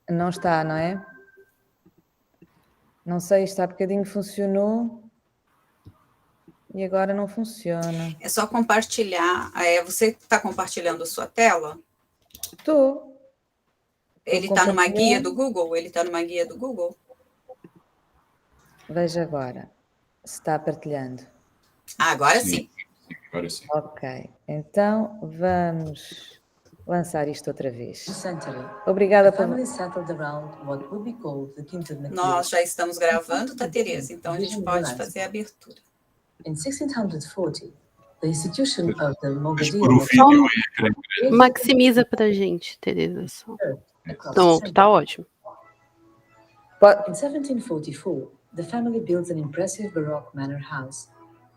Não está, não é? Não sei, isto há bocadinho funcionou e agora não funciona. É só compartilhar. Você está compartilhando a sua tela? Estou. Ele está numa guia do Google? Veja agora se está partilhando. Agora sim. Agora sim. Ok, então vamos lançar isto outra vez. Obrigada por... Nós já estamos gravando, tá, Tereza? Então a gente pode fazer a abertura. In 1640, the institution of the Mas por o vídeo é Maximiza pra gente, Tereza. Só. Pronto, tá ótimo. In 1744, the family built an impressive Baroque manor house,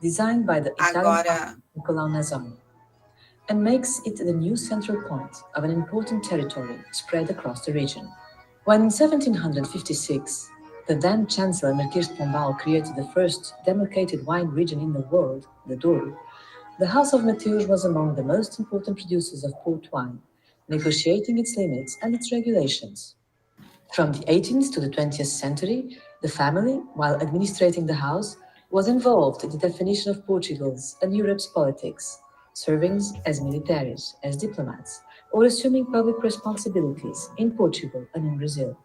designed by the Italian architect Nicolau Nazon, and makes it the new central point of an important territory spread across the region. When in 1756, the then Chancellor Marquês de Pombal created the first demarcated wine region in the world, the Douro, the House of Mateus was among the most important producers of port wine, negotiating its limits and its regulations. From the 18th to the 20th century, the family, while administrating the house, was involved in the definition of Portugal's and Europe's politics, serving as militaries, as diplomats, or assuming public responsibilities in Portugal and in Brazil.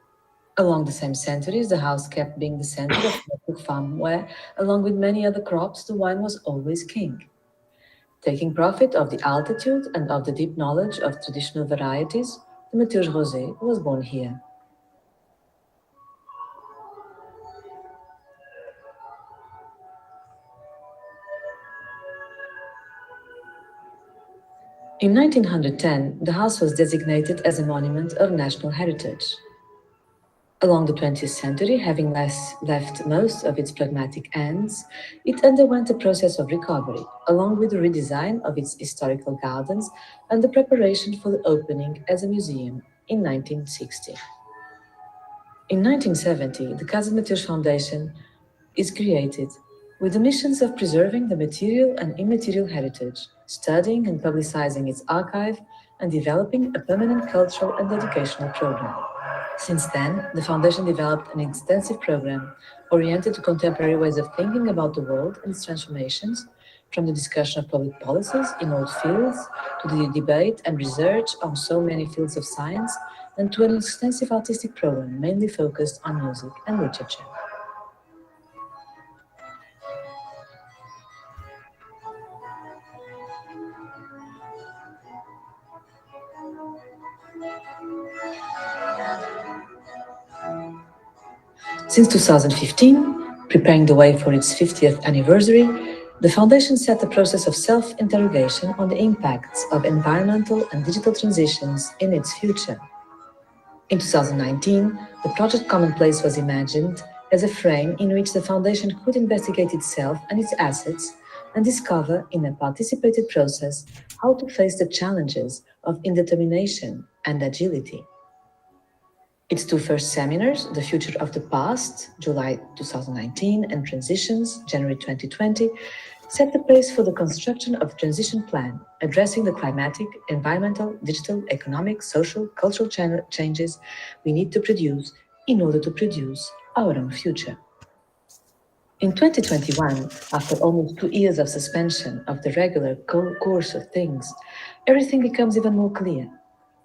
Along the same centuries, the house kept being the center of the farm where, along with many other crops, the wine was always king. Taking profit of the altitude and of the deep knowledge of traditional varieties, the Mateus Rosé was born here. In 1910, the house was designated as a monument of national heritage. Along the 20th century, having left most of its pragmatic ends, it underwent a process of recovery, along with the redesign of its historical gardens and the preparation for the opening as a museum in 1960. In 1970, the Casa Mateus Foundation is created with the missions of preserving the material and immaterial heritage, studying and publicizing its archive, and developing a permanent cultural and educational program. Since then, the Foundation developed an extensive program oriented to contemporary ways of thinking about the world and its transformations, from the discussion of public policies in all fields to the debate and research on so many fields of science, and to an extensive artistic program mainly focused on music and literature. Since 2015, preparing the way for its 50th anniversary, the Foundation set a process of self-interrogation on the impacts of environmental and digital transitions in its future. In 2019, the Project Commonplace was imagined as a frame in which the Foundation could investigate itself and its assets and discover in a participated process how to face the challenges of indetermination and agility. Its two first seminars, The Future of the Past, July 2019, and Transitions, January 2020, set the pace for the construction of a transition plan addressing the climatic, environmental, digital, economic, social, cultural changes we need to produce in order to produce our own future. In 2021, after almost 2 years of suspension of the regular course of things, everything becomes even more clear.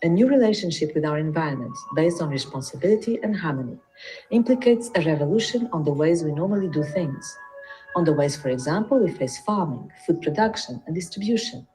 A new relationship with our environment, based on responsibility and harmony, implicates a revolution on the ways we normally do things. On the ways, for example, we face farming, food production and distribution.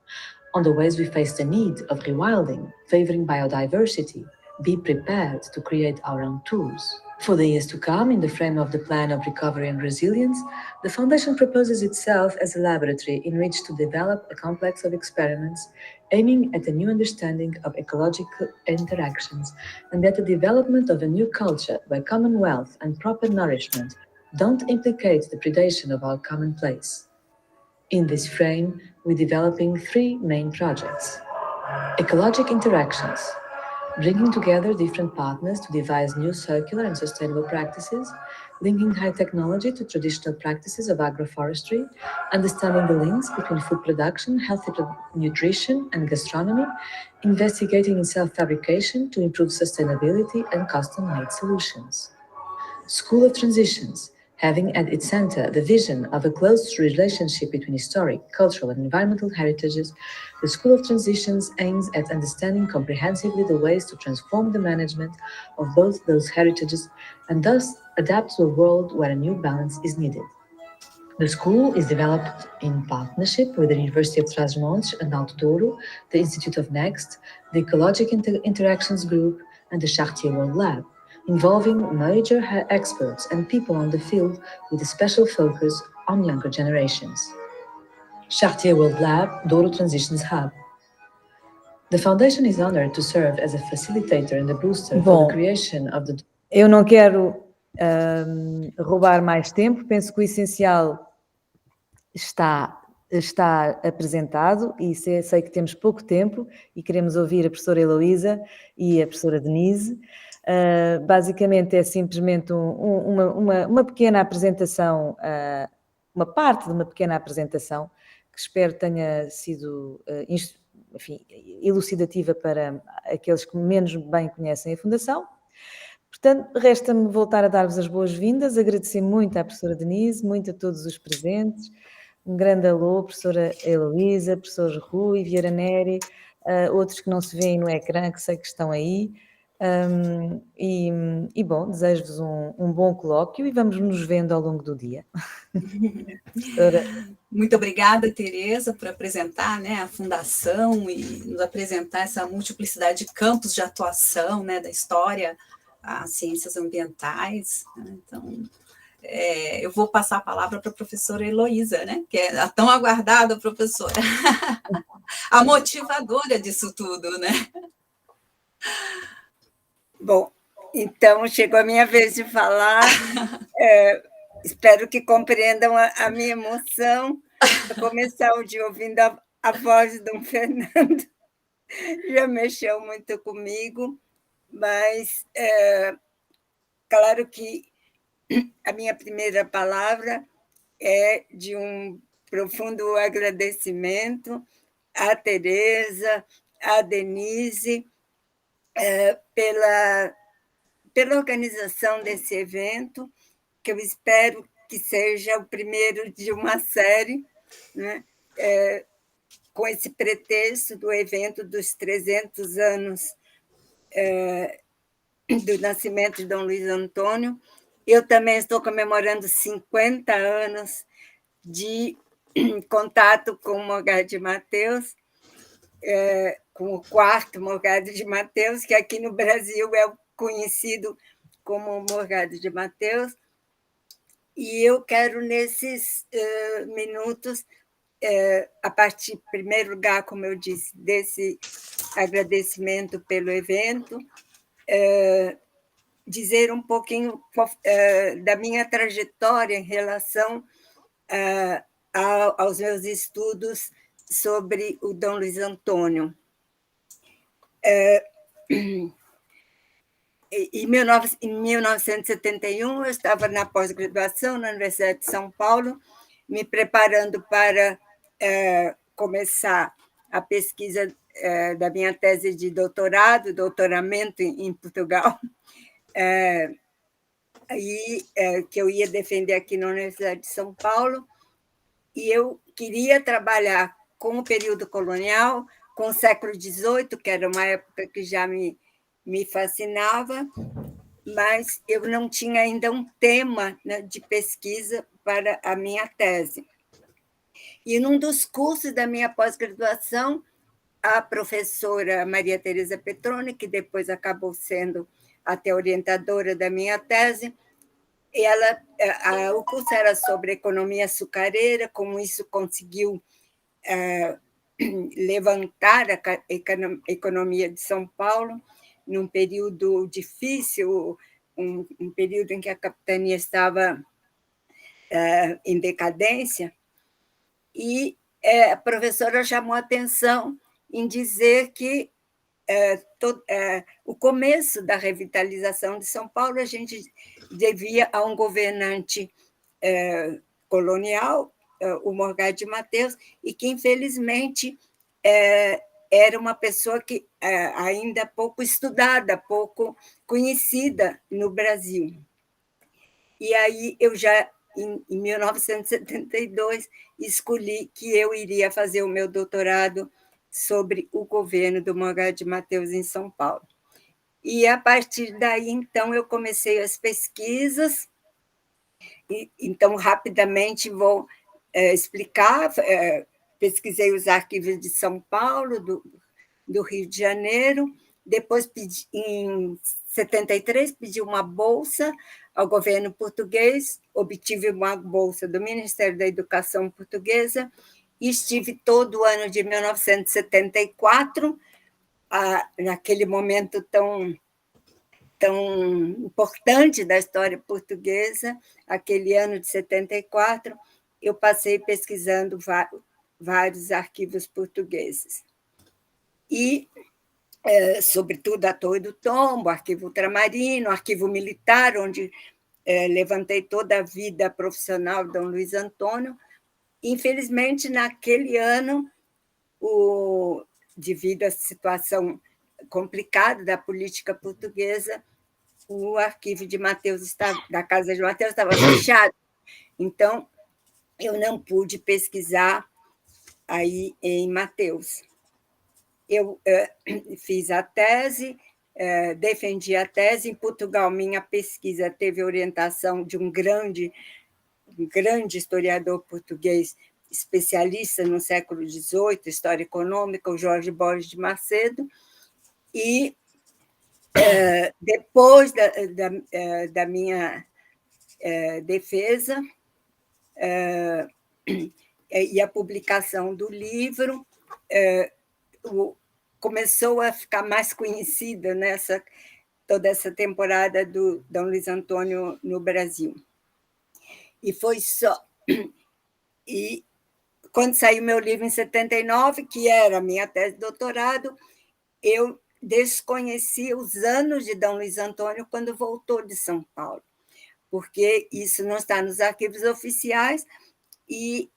On the ways we face the need of rewilding, favoring biodiversity, be prepared to create our own tools. For the years to come, in the frame of the Plan of Recovery and Resilience, the Foundation proposes itself as a laboratory in which to develop a complex of experiments aiming at a new understanding of ecological interactions and at the development of a new culture where common wealth and proper nourishment don't implicate the predation of our common place. In this frame, we're developing 3 main projects. Ecologic interactions. bringing together different partners to devise new circular and sustainable practices, linking high technology to traditional practices of agroforestry, understanding the links between food production, healthy nutrition, and gastronomy, investigating in self-fabrication to improve sustainability and custom-made solutions. School of Transitions, having at its center the vision of a close relationship between historic, cultural, and environmental heritages, the School of Transitions aims at understanding comprehensively the ways to transform the management of both those heritages and thus adapt to a world where a new balance is needed. The school is developed in partnership with the University of Trás-os-Montes and Alto Douro, the Institute of Next, the Ecologic Interactions Group, and the Chartier World Lab, involving major experts and people on the field with a special focus on younger generations. Chartier World Lab, Douro Transitions Hub. The foundation is honored to serve as a facilitator and a booster for the creation of the... Eu não quero roubar mais tempo, penso que o essencial está apresentado e sei que temos pouco tempo e queremos ouvir a professora Heloísa e a professora Denise. Basicamente é simplesmente uma pequena apresentação, uma parte de uma pequena apresentação que espero tenha sido enfim, elucidativa para aqueles que menos bem conhecem a Fundação. Portanto, resta-me voltar a dar-vos as boas-vindas, agradecer muito à professora Denise, muito a todos os presentes, um grande alô, professora Heloísa, professor Rui, Vieira Neri, outros que não se veem no ecrã, que sei que estão aí, bom, desejo-vos um bom colóquio e vamos nos vendo ao longo do dia. Muito obrigada, Tereza, por apresentar, né, a Fundação e nos apresentar essa multiplicidade de campos de atuação, né, da história às ciências ambientais. Né? Então, eu vou passar a palavra para a professora Heloísa, né, que é a tão aguardada professora, a motivadora disso tudo, né? Bom, então chegou a minha vez de falar. Espero que compreendam a minha emoção. Vou começar o dia ouvindo a voz de Dom Fernando. Já mexeu muito comigo, mas claro que a minha primeira palavra é de um profundo agradecimento à Tereza, à Denise, pela organização desse evento, que eu espero que seja o primeiro de uma série, né? Com esse pretexto do evento dos 300 anos do nascimento de Dom Luiz Antônio. Eu também estou comemorando 50 anos de contato com o Morgado de Mateus, com o quarto Morgado de Mateus, que aqui no Brasil é conhecido como Morgado de Mateus. E eu quero, nesses minutos, a partir, em primeiro lugar, como eu disse, desse agradecimento pelo evento, dizer um pouquinho da minha trajetória em relação aos meus estudos sobre o Dom Luiz Antônio. Em 1971, eu estava na pós-graduação na Universidade de São Paulo, me preparando para começar a pesquisa da minha tese de doutoramento em Portugal, que eu ia defender aqui na Universidade de São Paulo, e eu queria trabalhar com o período colonial, com o século XVIII, que era uma época que já me fascinava, mas eu não tinha ainda um tema, né, de pesquisa para a minha tese. E num dos cursos da minha pós-graduação, a professora Maria Tereza Petroni, que depois acabou sendo até orientadora da minha tese, o curso era sobre economia açucareira, como isso conseguiu levantar a economia de São Paulo, num período difícil, um período em que a capitania estava em decadência, e a professora chamou a atenção em dizer que o começo da revitalização de São Paulo a gente devia a um governante colonial, o Morgado de Matheus, e que, infelizmente, era uma pessoa que ainda pouco estudada, pouco conhecida no Brasil. E aí eu já, em 1972, escolhi que eu iria fazer o meu doutorado sobre o governo do Morgado de Matheus em São Paulo. E, a partir daí, então, eu comecei as pesquisas. Então, rapidamente vou explicar. Pesquisei os arquivos de São Paulo, do Rio de Janeiro. Depois, em 73, pedi uma bolsa ao governo português, obtive uma bolsa do Ministério da Educação portuguesa e estive todo o ano de 1974, naquele momento tão importante da história portuguesa, aquele ano de 74, eu passei pesquisando vários arquivos portugueses. E, sobretudo, a Torre do Tombo, Arquivo Ultramarino, Arquivo Militar, onde levantei toda a vida profissional de Dom Luiz Antônio. Infelizmente, naquele ano, devido à situação complicada da política portuguesa, o arquivo de Matheus da Casa de Matheus estava fechado. Então, eu não pude pesquisar aí em Matheus. Eu fiz a tese, defendi a tese. Em Portugal, minha pesquisa teve orientação de um grande historiador português, especialista no século XVIII, história econômica, o Jorge Borges de Macedo. E, depois da minha defesa e a publicação do livro, começou a ficar mais conhecida toda essa temporada do Dom Luiz Antônio no Brasil. E foi só... E quando saiu meu livro em 79, que era a minha tese de doutorado, eu desconheci os anos de Dom Luiz Antônio quando voltou de São Paulo, porque isso não está nos arquivos oficiais e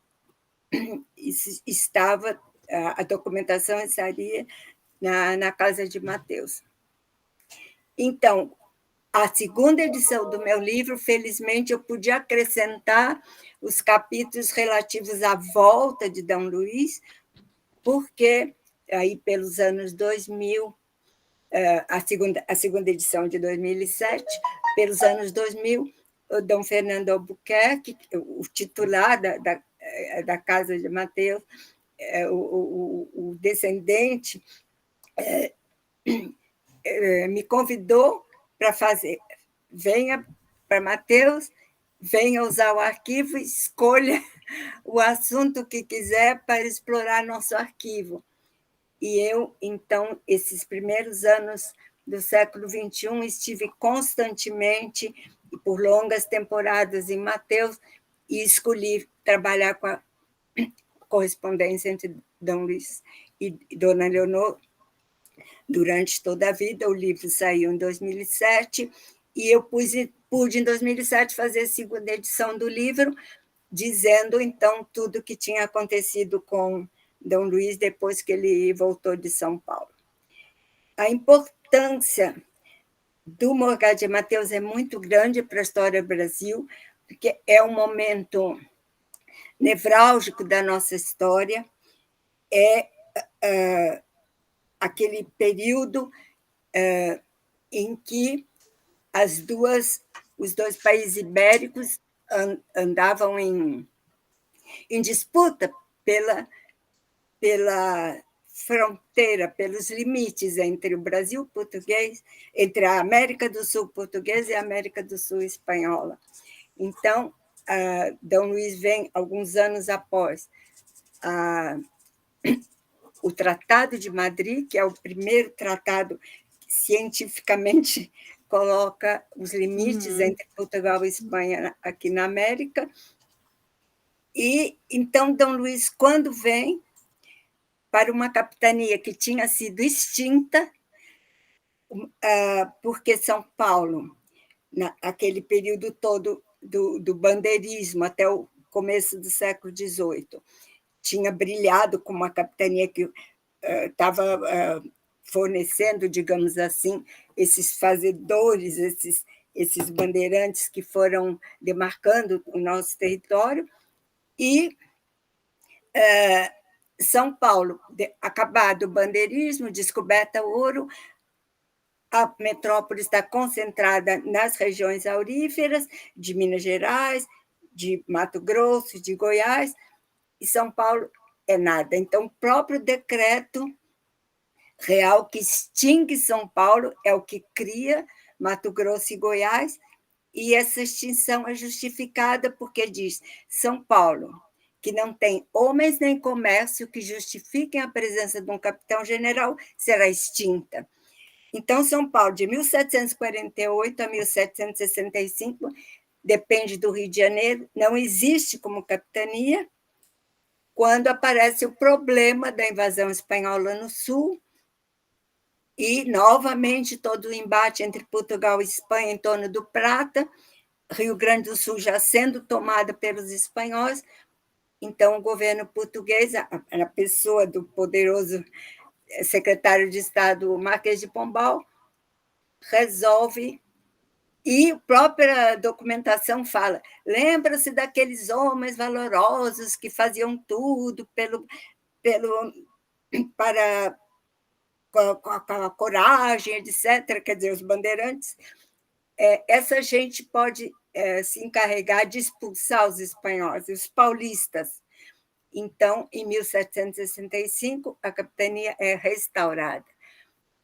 a documentação estaria na Casa de Matheus. Então, a segunda edição do meu livro, felizmente, eu pude acrescentar os capítulos relativos à volta de Dom Luiz, porque aí pelos anos 2000, a segunda edição de 2007, pelos anos 2000, o Dom Fernando Albuquerque, o titular da Casa de Matheus, o descendente, me convidou para fazer, venha para Matheus, venha usar o arquivo, escolha o assunto que quiser para explorar nosso arquivo. E eu, então, esses primeiros anos do século XXI, estive constantemente e por longas temporadas em Matheus e escolhi trabalhar com a correspondência entre Dom Luiz e Dona Leonor durante toda a vida. O livro saiu em 2007 e eu pude, em 2007, fazer a segunda edição do livro, dizendo, então, tudo o que tinha acontecido com Dom Luiz depois que ele voltou de São Paulo. A importância do Morgado de Matheus é muito grande para a história do Brasil, porque é um momento nevrálgico da nossa história, aquele período em que os dois países ibéricos andavam em disputa pela fronteira, pelos limites entre o Brasil português, entre a América do Sul portuguesa e a América do Sul espanhola. Então, Dom Luiz vem, alguns anos após o Tratado de Madrid, que é o primeiro tratado que cientificamente coloca os limites entre Portugal e Espanha aqui na América. E, então, Dom Luiz, quando vem para uma capitania que tinha sido extinta, porque São Paulo, naquele período todo do bandeirismo até o começo do século XVIII, tinha brilhado como uma capitania que estava fornecendo, digamos assim, esses fazedores, esses bandeirantes que foram demarcando o nosso território, e São Paulo, acabado o bandeirismo, descoberta o ouro, a metrópole está concentrada nas regiões auríferas de Minas Gerais, de Mato Grosso, de Goiás, e São Paulo é nada. Então, o próprio decreto real que extingue São Paulo é o que cria Mato Grosso e Goiás, e essa extinção é justificada porque diz São Paulo, que não tem homens nem comércio que justifiquem a presença de um capitão-general, será extinta. Então, São Paulo, de 1748 a 1765, depende do Rio de Janeiro, não existe como capitania. Quando aparece o problema da invasão espanhola no sul, e, novamente, todo o embate entre Portugal e Espanha em torno do Prata, Rio Grande do Sul já sendo tomada pelos espanhóis, então o governo português, a pessoa do poderoso secretário de Estado Marquês de Pombal, resolve, e a própria documentação fala, lembra-se daqueles homens valorosos que faziam tudo para com a coragem, etc., quer dizer, os bandeirantes, essa gente pode se encarregar de expulsar os espanhóis, os paulistas. Então, em 1765, a capitania é restaurada.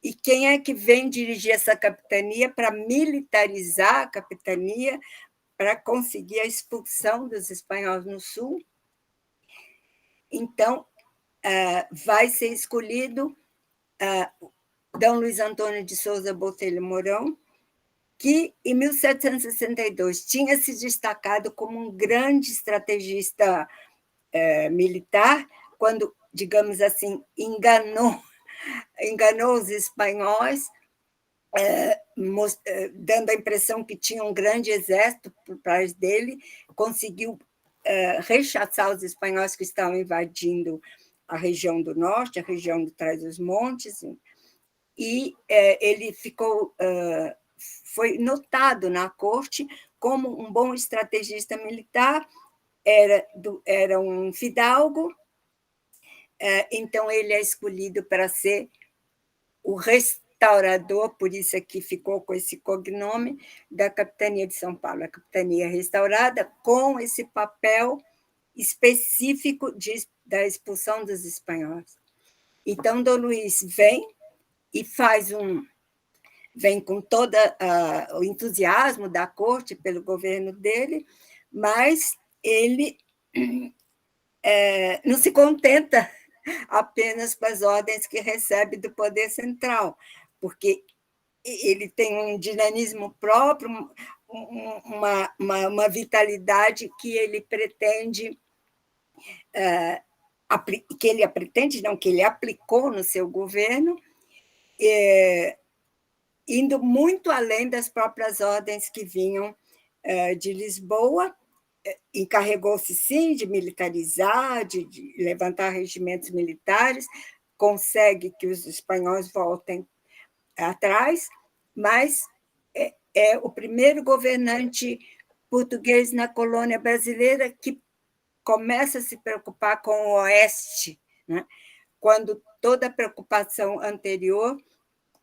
E quem é que vem dirigir essa capitania para militarizar a capitania, para conseguir a expulsão dos espanhóis no sul? Então, vai ser escolhido D. Luiz Antônio de Souza Botelho Mourão, que, em 1762, tinha se destacado como um grande estrategista militar, quando, digamos assim, enganou os espanhóis, dando a impressão que tinha um grande exército por trás dele, conseguiu rechaçar os espanhóis que estavam invadindo a região do norte, a região de Trás-os-Montes, e ele foi notado na corte como um bom estrategista militar, era um fidalgo, então ele é escolhido para ser o restaurador, por isso aqui ficou com esse cognome, da capitania de São Paulo, a capitania restaurada, com esse papel específico da expulsão dos espanhóis. Então, Dom Luís vem e vem com todo o entusiasmo da corte pelo governo dele, mas ele não se contenta apenas com as ordens que recebe do poder central, porque ele tem um dinamismo próprio, uma vitalidade que ele pretende, que ele aplicou no seu governo, indo muito além das próprias ordens que vinham de Lisboa. Encarregou-se, sim, de militarizar, de levantar regimentos militares, consegue que os espanhóis voltem atrás, mas é o primeiro governante português na colônia brasileira que começa a se preocupar com o Oeste, né? Quando toda a preocupação anterior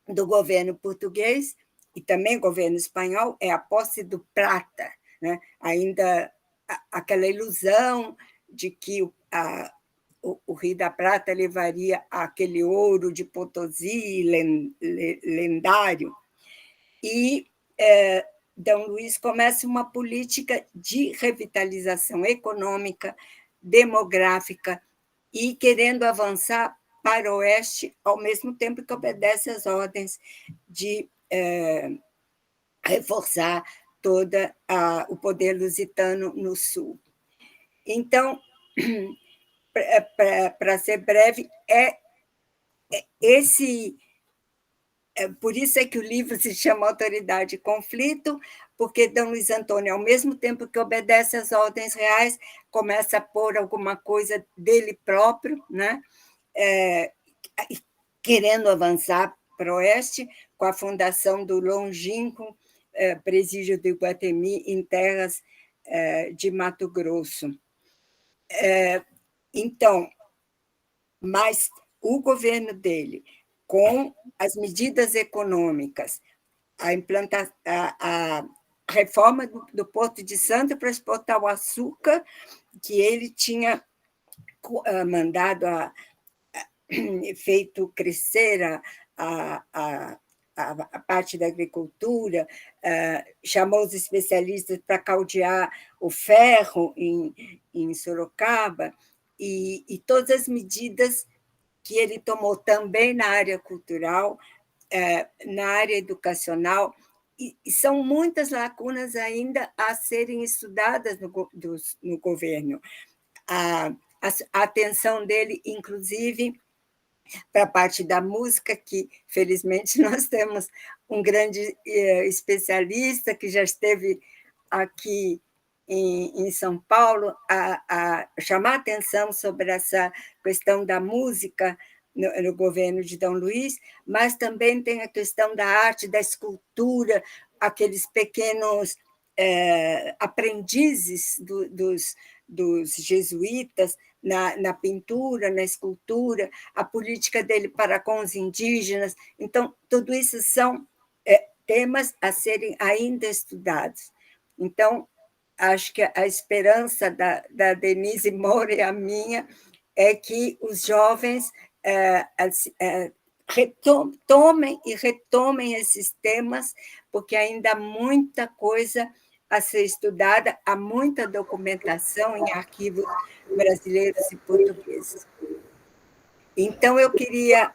do governo português e também governo espanhol é a posse do prata, né? Ainda aquela ilusão de que o Rio da Prata levaria aquele ouro de Potosí lendário. E D. Luís começa uma política de revitalização econômica, demográfica, e querendo avançar para o oeste, ao mesmo tempo que obedece às ordens de reforçar todo o poder lusitano no sul. Então, para ser breve, esse Por isso é que o livro se chama Autoridade e Conflito, porque D. Luiz Antônio, ao mesmo tempo que obedece às ordens reais, começa a pôr alguma coisa dele próprio, né? Querendo avançar para o oeste, com a fundação do longínquo Presídio do Iguatemi, em terras de Mato Grosso. Então, mas o governo dele, com as medidas econômicas, a reforma do Porto de Santos para exportar o açúcar, que ele tinha mandado, feito crescer a parte da agricultura, chamou os especialistas para caldear o ferro em Sorocaba, e todas as medidas que ele tomou também na área cultural, na área educacional, e são muitas lacunas ainda a serem estudadas no governo. A atenção dele, inclusive, para a parte da música, que, felizmente, nós temos um grande especialista que já esteve aqui em São Paulo, a chamar atenção sobre essa questão da música no governo de D. Luiz, mas também tem a questão da arte, da escultura, aqueles pequenos aprendizes dos jesuítas na pintura, na escultura, a política dele para com os indígenas. Então, tudo isso são temas a serem ainda estudados. Então, acho que a esperança da Denise Moura e a minha é que os jovens retomem esses temas, porque ainda há muita coisa a ser estudada, há muita documentação em arquivos brasileiros e portugueses. Então, eu queria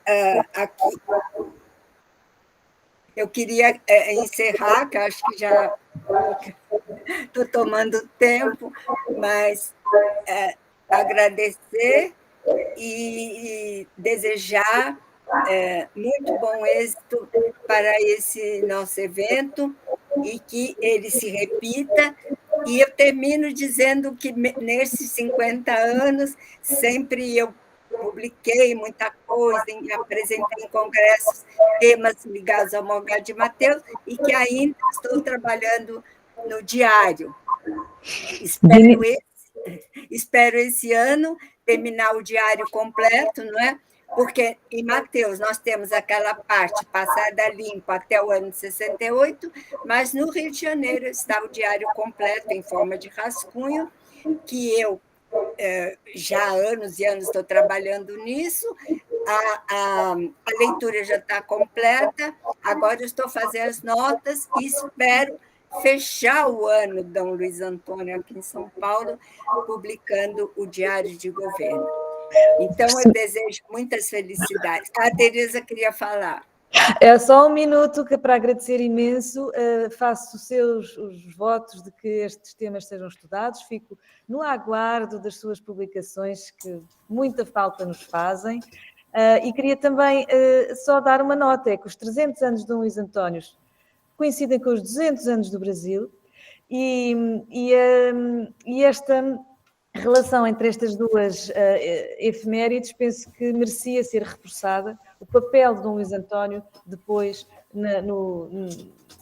encerrar, que acho que já estou tomando tempo, mas agradecer e desejar muito bom êxito para esse nosso evento e que ele se repita. E eu termino dizendo que, nesses 50 anos, sempre eu publiquei muita coisa, apresentei em congressos temas ligados ao Morgado de Mateus e que ainda estou trabalhando no diário. Espero esse ano terminar o diário completo, não é? Porque em Mateus nós temos aquela parte passada limpa até o ano de 68, mas no Rio de Janeiro está o diário completo em forma de rascunho, que eu já há anos e anos estou trabalhando nisso, a leitura já está completa, agora eu estou fazendo as notas e espero fechar o ano D. Luiz Antônio aqui em São Paulo, publicando o Diário de Governo. Então, eu desejo muitas felicidades. A Tereza queria falar. É só um minuto para agradecer imenso. Faço os votos de que estes temas sejam estudados. Fico no aguardo das suas publicações, que muita falta nos fazem. E queria também só dar uma nota, é que os 300 anos de D. Luiz Antônio coincidem com os 200 anos do Brasil, e esta relação entre estas duas efemérides penso que merecia ser reforçada, o papel de D. Luiz Antônio depois no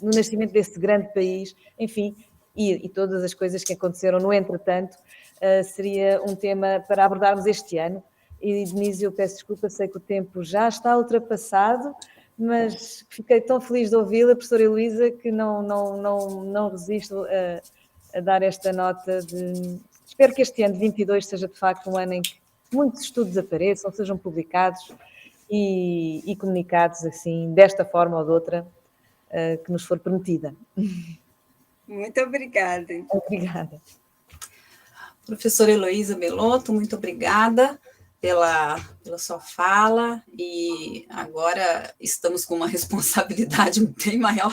nascimento desse grande país, enfim, e todas as coisas que aconteceram no entretanto, seria um tema para abordarmos este ano. E, Denise, eu peço desculpa, sei que o tempo já está ultrapassado, mas fiquei tão feliz de ouvi-la, professora Heloísa, que não resisto a dar esta nota de... Espero que este ano de 22 seja, de facto, um ano em que muitos estudos apareçam, sejam publicados e comunicados, assim, desta forma ou de outra, que nos for permitida. Muito obrigada. Obrigada. Professora Heloísa Melotto, muito obrigada pela sua fala, e agora estamos com uma responsabilidade bem maior.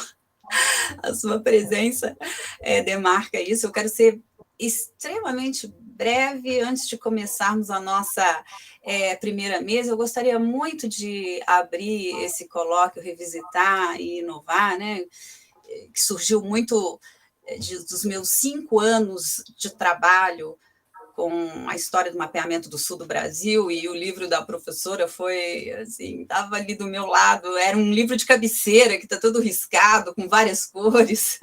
A sua presença demarca isso. Eu quero ser extremamente breve, antes de começarmos a nossa primeira mesa, eu gostaria muito de abrir esse colóquio, revisitar e inovar, né? Que surgiu muito dos meus 5 anos de trabalho com a história do mapeamento do sul do Brasil, e o livro da professora foi, assim, estava ali do meu lado, era um livro de cabeceira, que está todo riscado, com várias cores,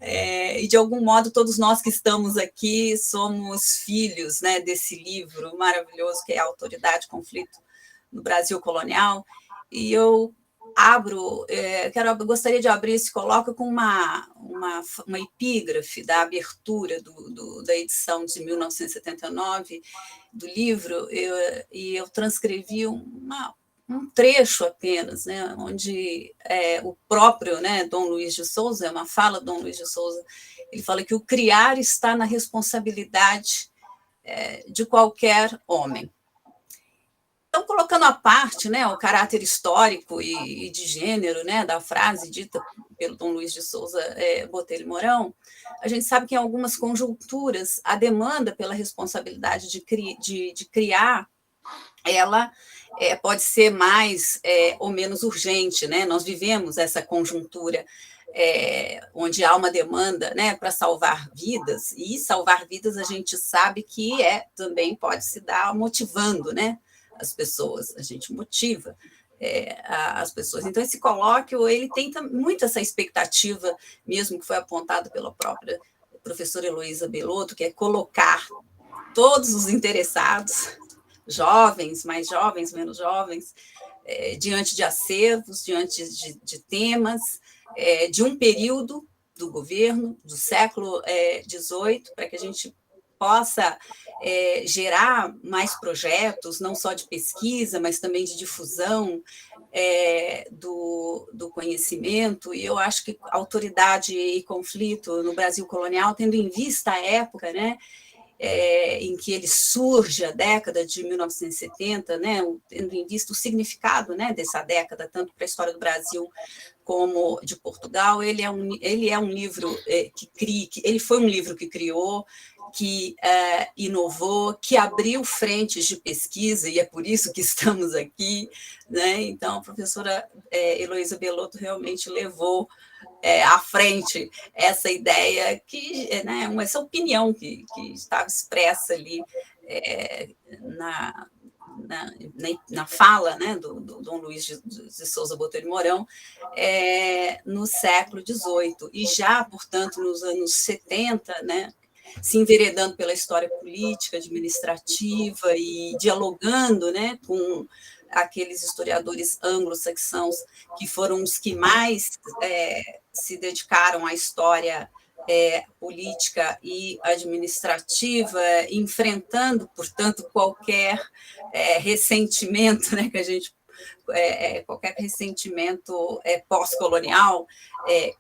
e de algum modo todos nós que estamos aqui somos filhos, né, desse livro maravilhoso que é a Autoridade e Conflito no Brasil Colonial, e eu gostaria de abrir esse colóquio com uma epígrafe da abertura da edição de 1979 do livro, e eu transcrevi um trecho apenas, né, onde o próprio, né, Dom Luiz de Souza, é uma fala de Dom Luiz de Souza, ele fala que o criar está na responsabilidade de qualquer homem. Então, colocando à parte, né, o caráter histórico e de gênero, né, da frase dita pelo Dom Luiz de Souza Botelho Mourão, a gente sabe que em algumas conjunturas a demanda pela responsabilidade de criar, ela pode ser mais ou menos urgente, né? Nós vivemos essa conjuntura onde há uma demanda, né, para salvar vidas, e salvar vidas a gente sabe que também pode se dar motivando, né, as pessoas, a gente motiva as pessoas. Então, esse colóquio, ele tem muito essa expectativa, mesmo que foi apontado pela própria professora Heloísa Belotto, que é colocar todos os interessados, jovens, mais jovens, menos jovens, diante de acervos, diante de temas, de um período do governo, do século XVIII, para que a gente possa gerar mais projetos, não só de pesquisa, mas também de difusão do conhecimento. E eu acho que autoridade e conflito no Brasil colonial, tendo em vista a época, né, em que ele surge, a década de 1970, né, tendo em vista o significado, né, dessa década, tanto para a história do Brasil como de Portugal, ele é um livro ele foi um livro que criou, que inovou, que abriu frentes de pesquisa, e é por isso que estamos aqui, né? Então, a professora Heloísa Belotto realmente levou à frente essa ideia, né, essa opinião que estava expressa ali na fala, né, do Dom Luiz de Souza Botelho Mourão, no século XVIII, e já, portanto, nos anos 70, né, se enveredando pela história política, administrativa e dialogando, né, com aqueles historiadores anglo-saxãos que foram os que mais se dedicaram à história política e administrativa, enfrentando, portanto, qualquer ressentimento, né, que a gente qualquer ressentimento pós-colonial,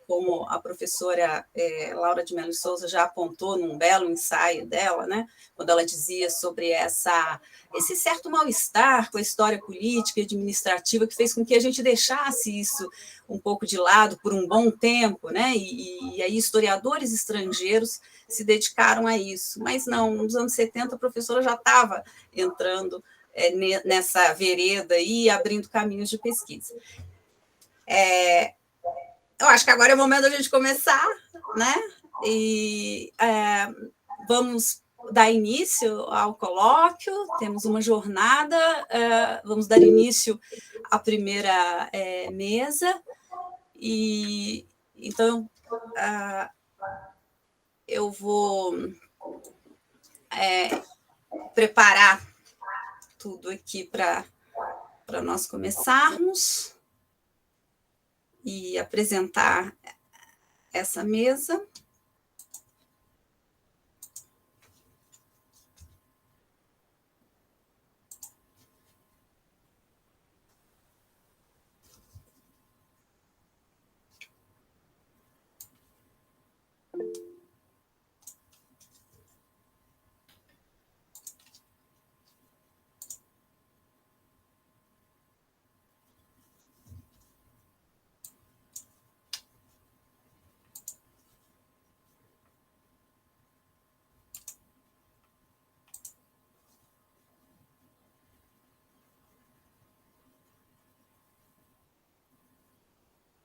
como a professora Laura de Melo Souza já apontou num belo ensaio dela, né, quando ela dizia sobre esse certo mal-estar com a história política e administrativa que fez com que a gente deixasse isso um pouco de lado por um bom tempo, né, e aí historiadores estrangeiros se dedicaram a isso. Mas não, nos anos 70 a professora já estava entrando nessa vereda e abrindo caminhos de pesquisa. Eu acho que agora é o momento da gente começar, né? E vamos dar início ao colóquio, temos uma jornada, vamos dar início à primeira mesa, e então eu vou preparar tudo aqui para nós começarmos e apresentar essa mesa.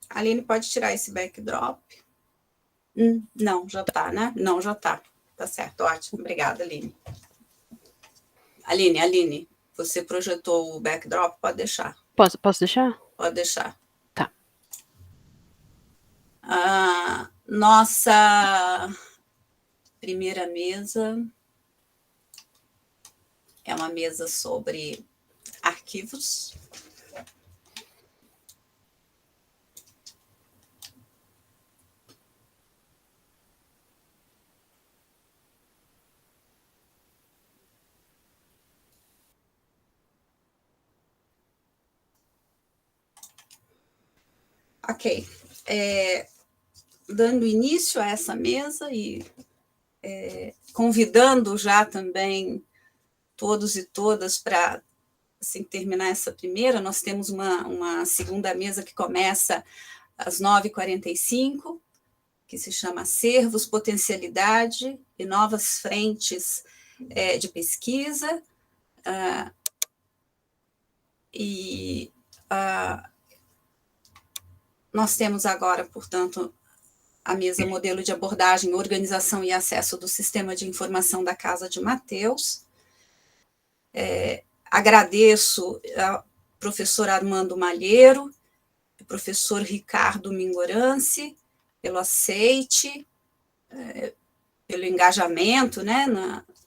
Aline, pode tirar esse backdrop? Não, já está, né? Não, já está. Tá certo, ótimo. Obrigada, Aline. Aline, você projetou o backdrop? Pode deixar. Posso deixar? Pode deixar. Tá. Nossa primeira mesa é uma mesa sobre arquivos. Ok. Dando início a essa mesa e convidando já também todos e todas para assim, terminar essa primeira, nós temos uma segunda mesa que começa às 9h45, que se chama Acervos, Potencialidade e Novas Frentes de Pesquisa. Nós temos agora, portanto, a mesa Modelo de Abordagem, Organização e Acesso do Sistema de Informação da Casa de Mateus. Agradeço ao professor Armando Malheiro, ao professor Ricardo Mingorance, pelo aceite, pelo engajamento, né,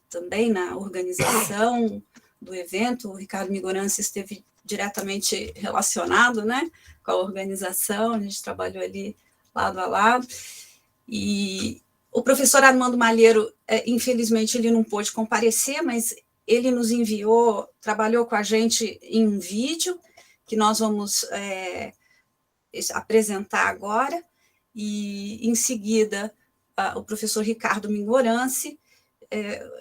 também na organização do evento. O Ricardo Mingorance esteve diretamente relacionado, né, com a organização, a gente trabalhou ali lado a lado. E o professor Armando Malheiro, infelizmente, ele não pôde comparecer, mas ele nos enviou, trabalhou com a gente em um vídeo, que nós vamos apresentar agora, e, em seguida, o professor Ricardo Mingorance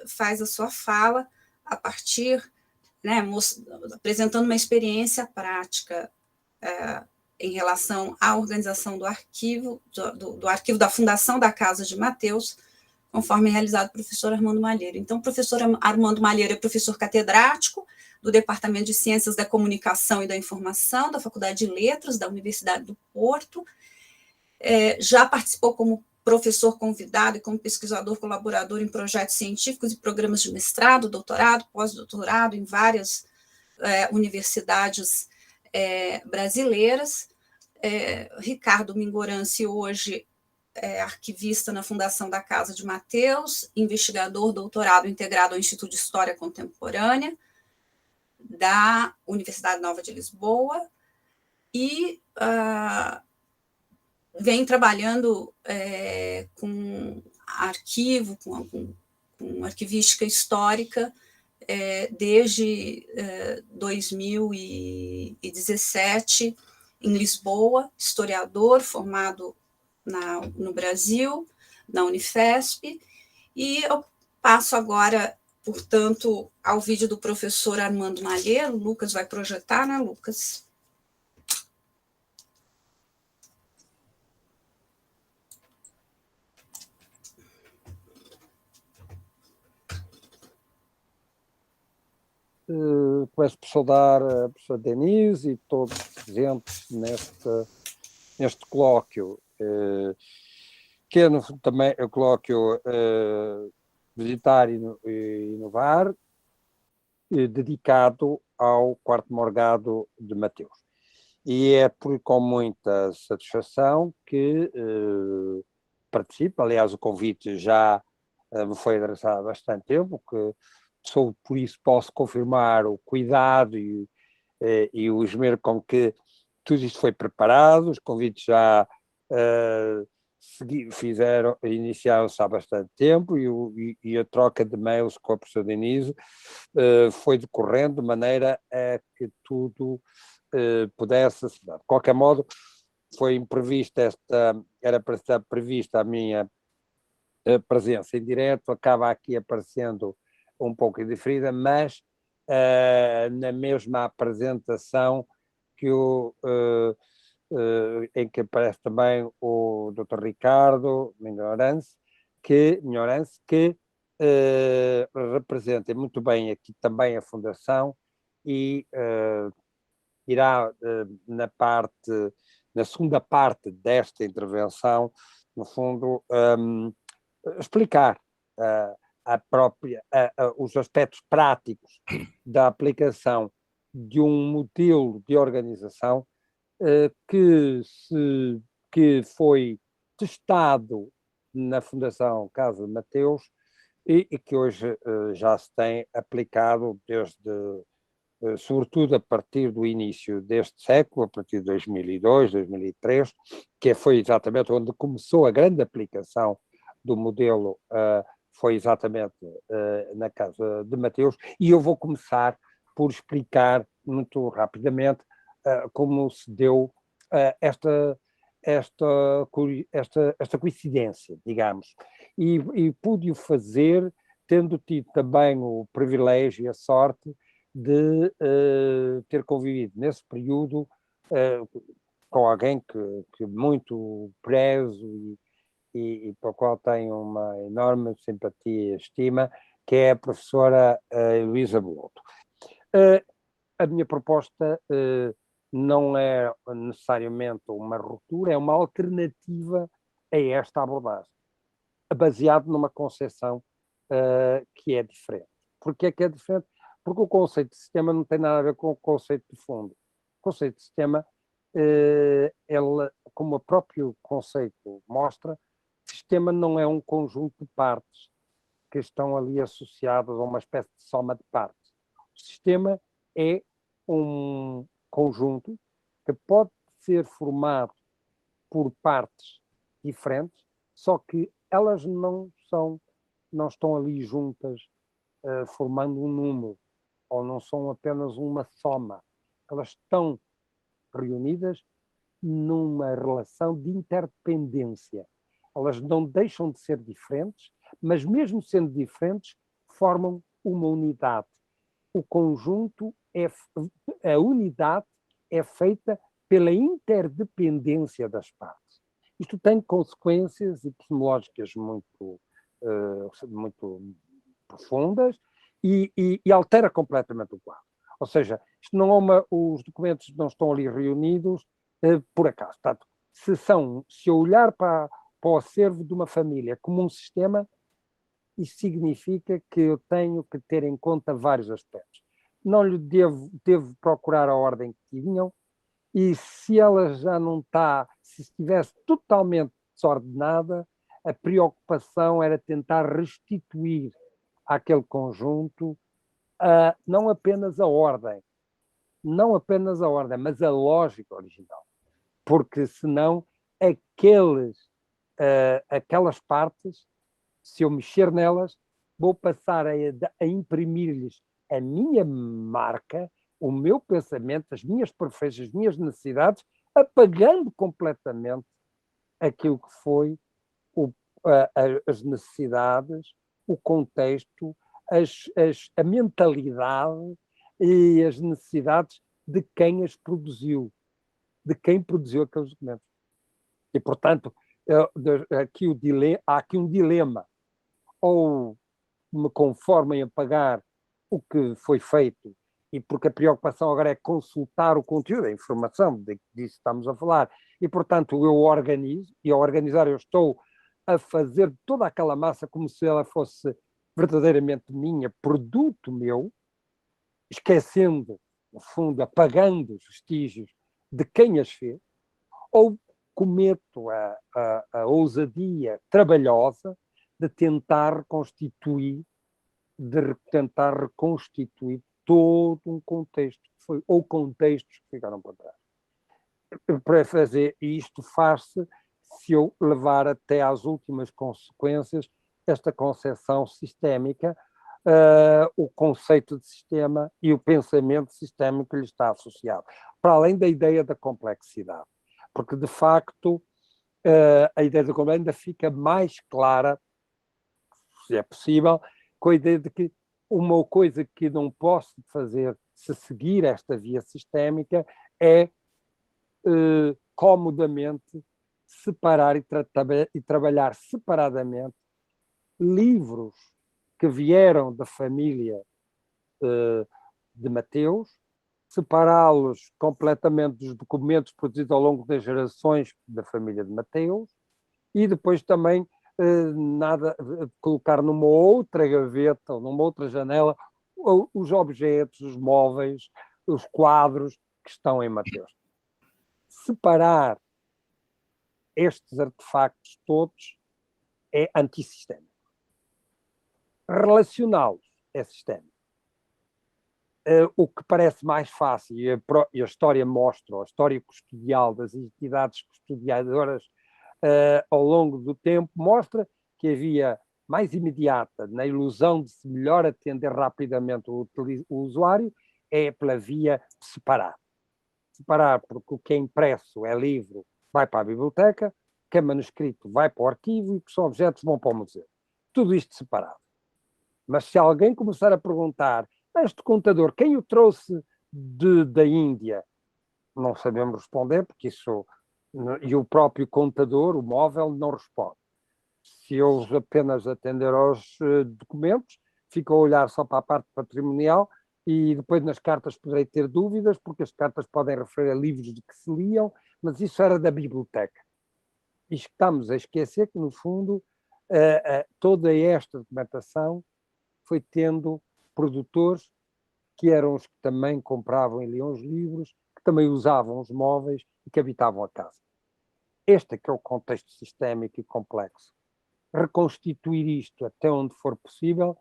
faz a sua fala a partir, né, apresentando uma experiência prática em relação à organização do arquivo, do arquivo da Fundação da Casa de Mateus, conforme realizado pelo professor Armando Malheiro. Então, o professor Armando Malheiro é professor catedrático do Departamento de Ciências da Comunicação e da Informação, da Faculdade de Letras, da Universidade do Porto. Já participou como professor convidado e como pesquisador colaborador em projetos científicos e programas de mestrado, doutorado, pós-doutorado em várias universidades brasileiras. Ricardo Mingorance hoje é arquivista na Fundação da Casa de Mateus, investigador doutorado integrado ao Instituto de História Contemporânea da Universidade Nova de Lisboa e vem trabalhando com arquivo, com arquivística histórica desde 2017 em Lisboa, historiador formado no Brasil, na Unifesp, e eu passo agora, portanto, ao vídeo do professor Armando Malheiro. O Lucas vai projetar, né, Lucas? Começo por saudar a professora Denise e todos presentes neste colóquio, que é também o colóquio Visitar e Inovar, dedicado ao Quarto Morgado de Mateus. E é com muita satisfação que participo. Aliás, o convite já me foi adressado há bastante tempo, por isso posso confirmar o cuidado e o esmero com que tudo isto foi preparado. Os convites já iniciaram-se há bastante tempo e a troca de mails com a professora Denise foi decorrendo de maneira a que tudo pudesse se dar. De qualquer modo, era para estar prevista a minha presença em direto, acaba aqui aparecendo um pouco indiferida, mas na mesma apresentação em que aparece também o Dr. Ricardo Mingorance, que representa muito bem aqui também a Fundação e irá, na parte na segunda parte desta intervenção, no fundo, explicar os aspectos práticos da aplicação de um modelo de organização que foi testado na Fundação Casa de Mateus e que hoje já se tem aplicado sobretudo a partir do início deste século, a partir de 2002, 2003, que foi exatamente onde começou a grande aplicação do modelo, foi exatamente na Casa de Mateus, e eu vou começar por explicar muito rapidamente como se deu esta coincidência, digamos, e pude-o fazer tendo tido também o privilégio e a sorte de ter convivido nesse período com alguém que muito prezo e para o qual tenho uma enorme simpatia e estima, que é a professora Luísa Beloto. A minha proposta não é necessariamente uma ruptura, é uma alternativa a esta abordagem, baseado numa concepção que é diferente. Porquê é que é diferente? Porque o conceito de sistema não tem nada a ver com o conceito de fundo. O conceito de sistema, como o próprio conceito mostra, sistema não é um conjunto de partes que estão ali associadas a uma espécie de soma de partes. O sistema é um conjunto que pode ser formado por partes diferentes, só que elas não estão ali juntas formando um número, ou não são apenas uma soma. Elas estão reunidas numa relação de interdependência. Elas não deixam de ser diferentes, mas mesmo sendo diferentes, formam uma unidade. O conjunto, a unidade é feita pela interdependência das partes. Isto tem consequências epistemológicas muito profundas e altera completamente o quadro. Ou seja, isto não é os documentos não estão ali reunidos por acaso. Portanto, se eu olhar para o acervo de uma família como um sistema, isso significa que eu tenho que ter em conta vários aspectos. Não lhe devo procurar a ordem que tinham, e se ela já não está, se estivesse totalmente desordenada, a preocupação era tentar restituir àquele conjunto não apenas a ordem, mas a lógica original. Porque senão aquelas partes, se eu mexer nelas, vou passar a imprimir-lhes a minha marca, o meu pensamento, as minhas preferências, as minhas necessidades, apagando completamente aquilo que foi as necessidades, o contexto, a mentalidade e as necessidades de quem as produziu, de quem produziu aqueles documentos. E, portanto, há aqui um dilema. Ou me conformem a pagar o que foi feito, e porque a preocupação agora é consultar o conteúdo, a informação, disso estamos a falar, e, portanto, eu organizo, e ao organizar eu estou a fazer toda aquela massa como se ela fosse verdadeiramente minha, produto meu, esquecendo, no fundo, apagando os vestígios de quem as fez, ou cometo a ousadia trabalhosa de tentar reconstituir todo um contexto, ou contextos que ficaram para trás. Para fazer isto faz-se se eu levar até às últimas consequências esta concepção sistémica, o conceito de sistema e o pensamento sistémico que lhe está associado, para além da ideia da complexidade. Porque, de facto, a ideia da complexidade ainda fica mais clara, se é possível, com a ideia de que uma coisa que não posso fazer se seguir esta via sistémica é comodamente separar e trabalhar separadamente livros que vieram da família de Mateus separá-los completamente dos documentos produzidos ao longo das gerações da família de Mateus, e depois também colocar numa outra gaveta, ou numa outra janela, os objetos, os móveis, os quadros que estão em Mateus. Separar estes artefactos todos é antissistémico. Relacioná-los é sistémico. O que parece mais fácil, e a história mostra, a história custodial das entidades custodiadoras ao longo do tempo, mostra que havia mais imediata, na ilusão de se melhor atender rapidamente o usuário, é pela via de separar. Separar, porque o que é impresso é livro, vai para a biblioteca, o que é manuscrito vai para o arquivo e o que são objetos vão para o museu. Tudo isto separado. Mas se alguém começar a perguntar, este contador, quem o trouxe da Índia? Não sabemos responder, porque isso... E o próprio contador, o móvel, não responde. Se eu apenas atender aos documentos, fico a olhar só para a parte patrimonial e depois nas cartas poderei ter dúvidas, porque as cartas podem referir a livros de que se liam, mas isso era da biblioteca. E estamos a esquecer que, no fundo, toda esta documentação foi tendo produtores que eram os que também compravam e liam os livros, que também usavam os móveis e que habitavam a casa. Este é que é o contexto sistémico e complexo. Reconstituir isto até onde for possível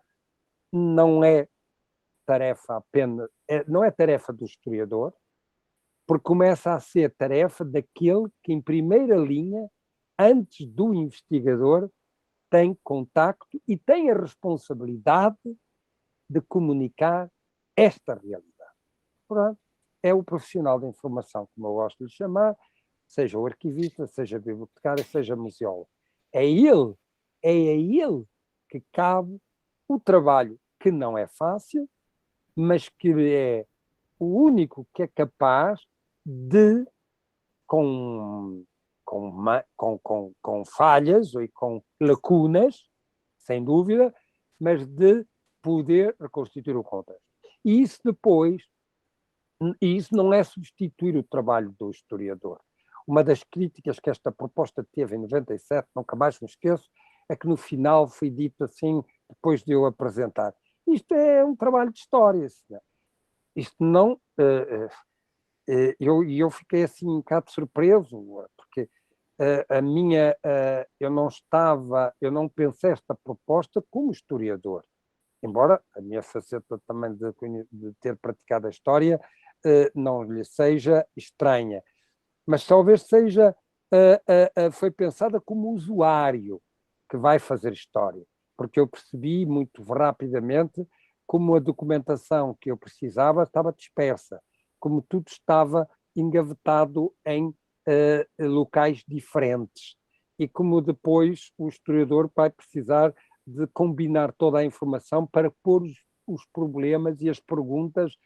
não é tarefa apenas, não é tarefa do historiador, porque começa a ser tarefa daquele que, em primeira linha, antes do investigador, tem contacto e tem a responsabilidade de comunicar esta realidade. Portanto, é o profissional da informação, como eu gosto de lhe chamar, seja o arquivista, seja bibliotecário, seja museólogo. É a ele que cabe o trabalho que não é fácil, mas que é o único que é capaz de, com falhas e com lacunas, sem dúvida, mas de poder reconstituir o contexto. E isso não é substituir o trabalho do historiador. Uma das críticas que esta proposta teve em 97, nunca mais me esqueço, é que no final foi dito assim, depois de eu apresentar. Isto é um trabalho de história, senhor. Isto não... eu fiquei assim um bocado surpreso, porque eu não pensei esta proposta como historiador, embora a minha faceta também de ter praticado a história não lhe seja estranha, mas talvez foi pensada como usuário que vai fazer história, porque eu percebi muito rapidamente como a documentação que eu precisava estava dispersa, como tudo estava engavetado em locais diferentes, e como depois o historiador vai precisar de combinar toda a informação para pôr os problemas e as perguntas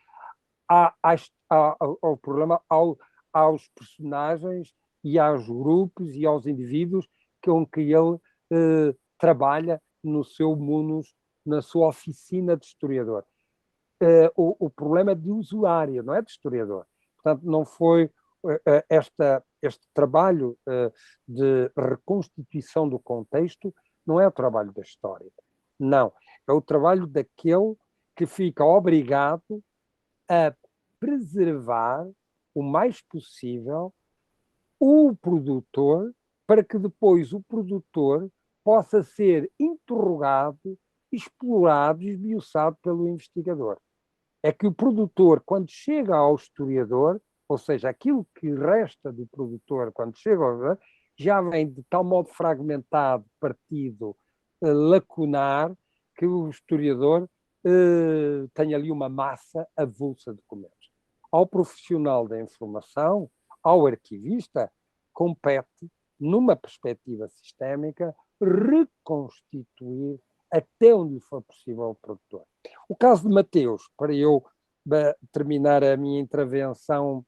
ao problema, aos personagens e aos grupos e aos indivíduos com que ele trabalha no seu munus, na sua oficina de historiador. O problema é de usuário, não é de historiador. Portanto, não foi este trabalho de reconstituição do contexto, não é o trabalho da história. Não, é o trabalho daquele que fica obrigado a preservar o mais possível o produtor, para que depois o produtor possa ser interrogado, explorado e esmiuçado pelo investigador. É que o produtor, quando chega ao historiador, ou seja, aquilo que resta do produtor quando chega ao já vem de tal modo fragmentado, partido, lacunar, que o historiador tem ali uma massa avulsa de documentos. Ao profissional da informação, ao arquivista, compete, numa perspectiva sistémica, reconstituir até onde lhe for possível o produtor. O caso de Mateus, para eu terminar a minha intervenção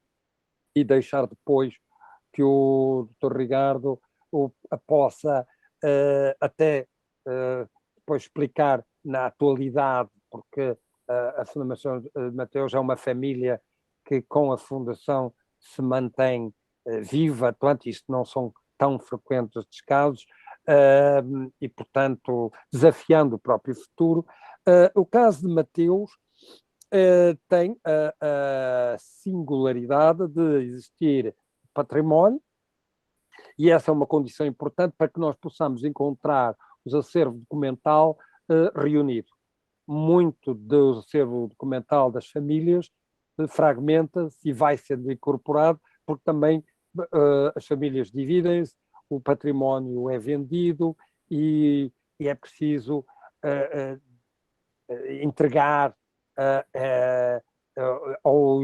e deixar depois que o Dr. Ricardo possa depois explicar na atualidade, porque a Fundação de Mateus é uma família que com a Fundação se mantém viva, portanto, isto não são tão frequentes estes casos, e, portanto, desafiando o próprio futuro. O caso de Mateus tem a singularidade de existir património, e essa é uma condição importante para que nós possamos encontrar os acervos documental reunidos. Muito do acervo documental das famílias fragmenta-se e vai sendo incorporado, porque também as famílias dividem-se, o património é vendido e é preciso entregar ou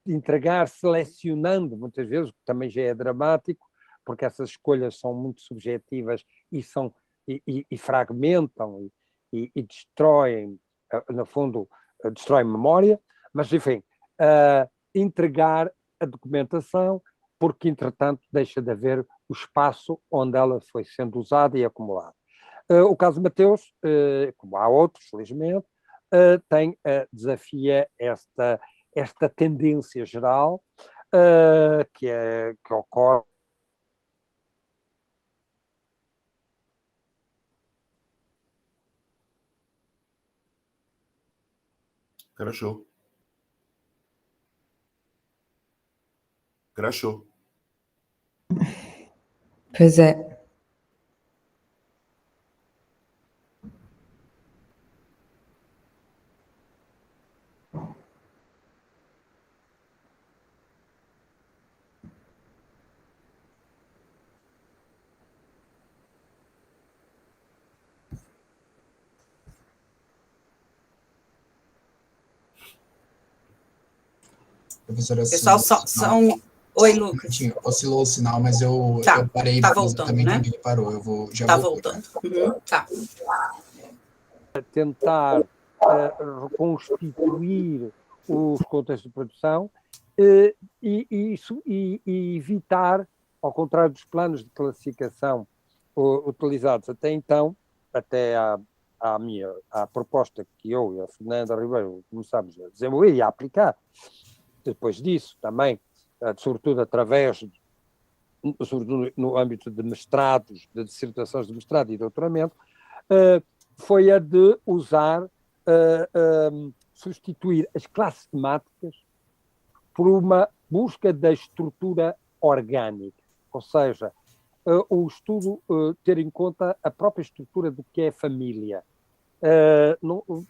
entregar selecionando, muitas vezes, que também já é dramático, porque essas escolhas são muito subjetivas e fragmentam e destroem, no fundo, destroem memória, mas, enfim, entregar a documentação, porque, entretanto, deixa de haver o espaço onde ela foi sendo usada e acumulada. O caso de Mateus, como há outros, felizmente, desafia esta tendência geral que ocorre. Crashou. Crashou. Pois é. Professora, Pessoal, Oi, Lucas. Oscilou o sinal, mas eu parei. Tá voltando, também né? entendi que parou. Já tá voltou. voltando. Tá. Tentar reconstituir os contextos de produção e evitar, ao contrário dos planos de classificação utilizados até então, até à proposta que eu e a Fernanda Ribeiro começámos a desenvolver e a aplicar, depois disso também, sobretudo sobretudo no âmbito de mestrados, de dissertações de mestrado e doutoramento, foi a de substituir as classes temáticas por uma busca da estrutura orgânica, ou seja, o estudo ter em conta a própria estrutura do que é família,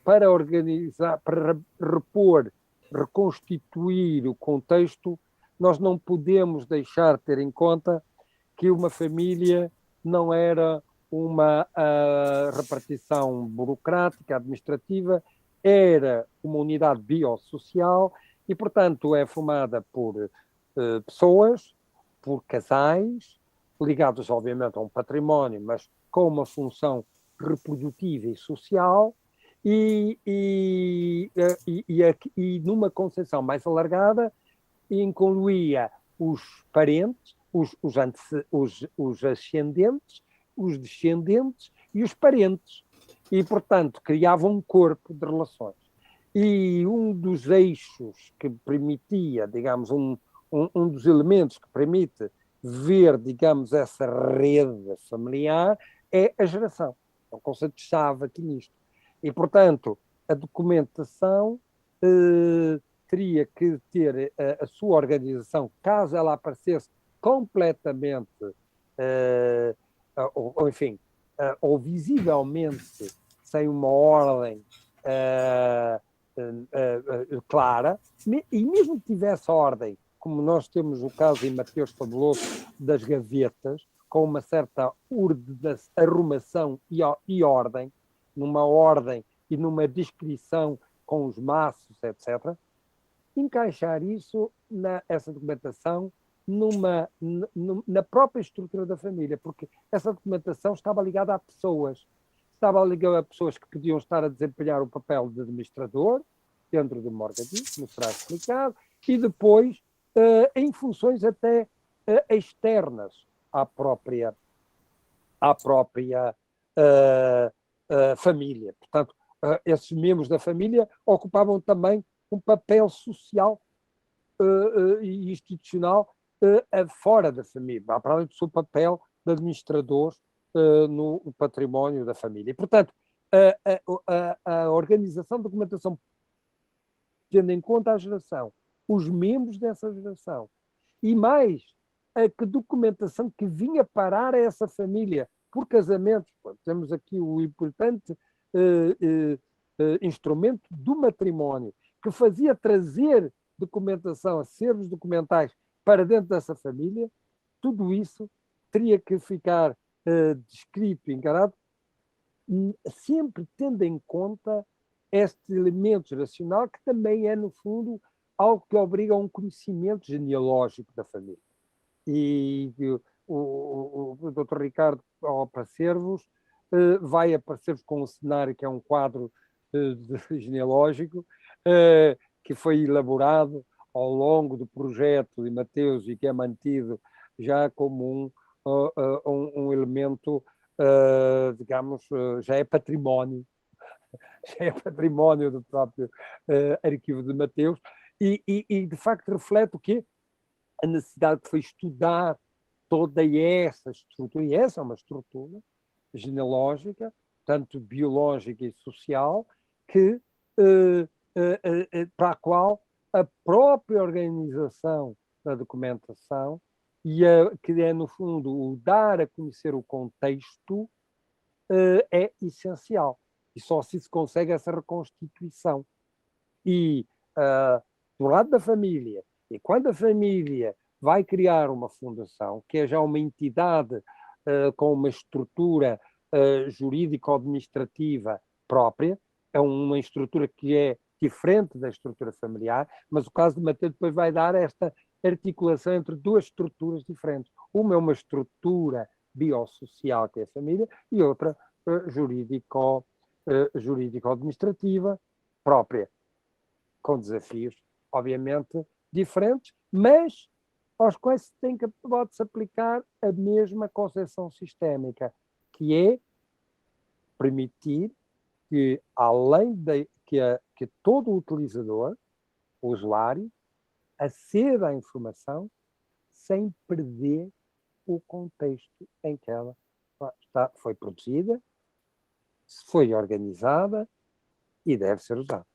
para organizar, para repor, reconstituir o contexto. Nós não podemos deixar de ter em conta que uma família não era uma repartição burocrática, administrativa, era uma unidade biosocial e, portanto, é formada por pessoas, por casais, ligados, obviamente, a um património, mas com uma função reprodutiva e social, e numa concepção mais alargada, incluía os parentes, os ascendentes, os descendentes e os parentes. E, portanto, criava um corpo de relações. E um dos eixos que permitia, digamos, um dos elementos que permite ver, digamos, essa rede familiar é a geração. É um conceito-chave aqui nisto. E, portanto, a documentação teria que ter a sua organização, caso ela aparecesse completamente, ou visivelmente sem uma ordem clara, e mesmo que tivesse ordem, como nós temos o caso em Mateus Fabuloso das gavetas, com uma certa arrumação e ordem, numa ordem e numa descrição com os maços, etc., encaixar isso, essa documentação, na própria estrutura da família, porque essa documentação estava ligada a pessoas, que podiam estar a desempenhar o papel de administrador, dentro de uma organismo, como será explicado, e depois em funções até externas à própria família. Portanto, esses membros da família ocupavam também um papel social e institucional fora da família, para além do seu papel de administrador no património da família. E, portanto, a organização de documentação, tendo em conta a geração, os membros dessa geração, e mais a que documentação que vinha parar a essa família por casamentos. Temos aqui o importante instrumento do matrimónio, que fazia trazer documentação, acervos documentais para dentro dessa família. Tudo isso teria que ficar descrito, encarado, sempre tendo em conta este elemento geracional, que também é, no fundo, algo que obriga a um conhecimento genealógico da família. E o Dr. Ricardo, ao aparecer-vos, vai aparecer-vos com um cenário que é um quadro genealógico, que foi elaborado ao longo do projeto de Mateus e que é mantido já como um elemento, digamos, já é património do próprio arquivo de Mateus, e de facto reflete o quê? A necessidade que foi estudar toda essa estrutura, e essa é uma estrutura genealógica, tanto biológica e social, que, para a qual a própria organização da documentação, que é, no fundo, o dar a conhecer o contexto, é essencial. E só assim se consegue essa reconstituição. E, do lado da família, e quando a família vai criar uma fundação, que é já uma entidade com uma estrutura jurídico-administrativa própria, é uma estrutura que é diferente da estrutura familiar, mas o caso de Mateus depois vai dar esta articulação entre duas estruturas diferentes. Uma é uma estrutura biosocial, que é a família, e outra jurídico-administrativa própria, com desafios, obviamente, diferentes, mas aos quais pode-se aplicar a mesma concepção sistémica, que é permitir que, além que todo utilizador, o usuário, aceda à informação sem perder o contexto em que ela foi produzida, foi organizada e deve ser usada.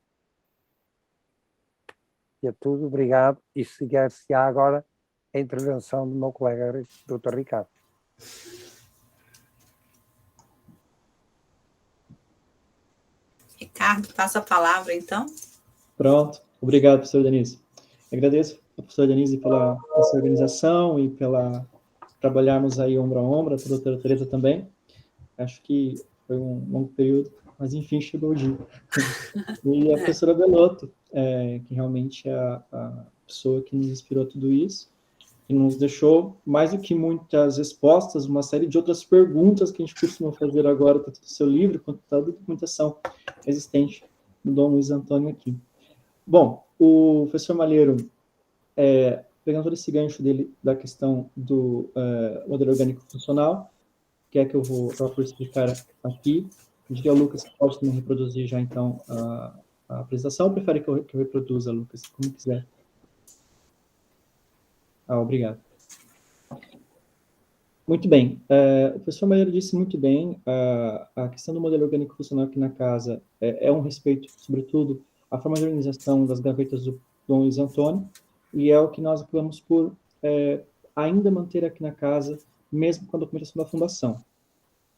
E é tudo, obrigado. E seguir-se-á agora a intervenção do meu colega Dr. Ricardo. Ricardo, passa a palavra, então. Pronto. Obrigado, professor Denise. Agradeço a professora Denise pela essa organização e pela trabalharmos aí ombro a ombro, a doutora Tereza também. Acho que foi um longo período, mas enfim, chegou o dia. E a professora Belotto, que realmente é a pessoa que nos inspirou tudo isso, e nos deixou, mais do que muitas respostas, uma série de outras perguntas que a gente costuma fazer agora, tanto do seu livro, quanto da documentação existente do Dom Luiz Antônio aqui. Bom, o professor Malheiro, pegando todo esse gancho dele da questão do modelo orgânico funcional, que é que eu vou explicar aqui, eu diria ao Lucas que pode também reproduzir já, então, a apresentação, ou prefere que eu reproduza, Lucas, como quiser? Obrigado. Muito bem. O professor Malheiro disse muito bem, a questão do modelo orgânico funcional aqui na casa é um respeito, sobretudo, à forma de organização das gavetas do Dom Luiz Antônio, e é o que nós acabamos por ainda manter aqui na casa, mesmo com a documentação da fundação.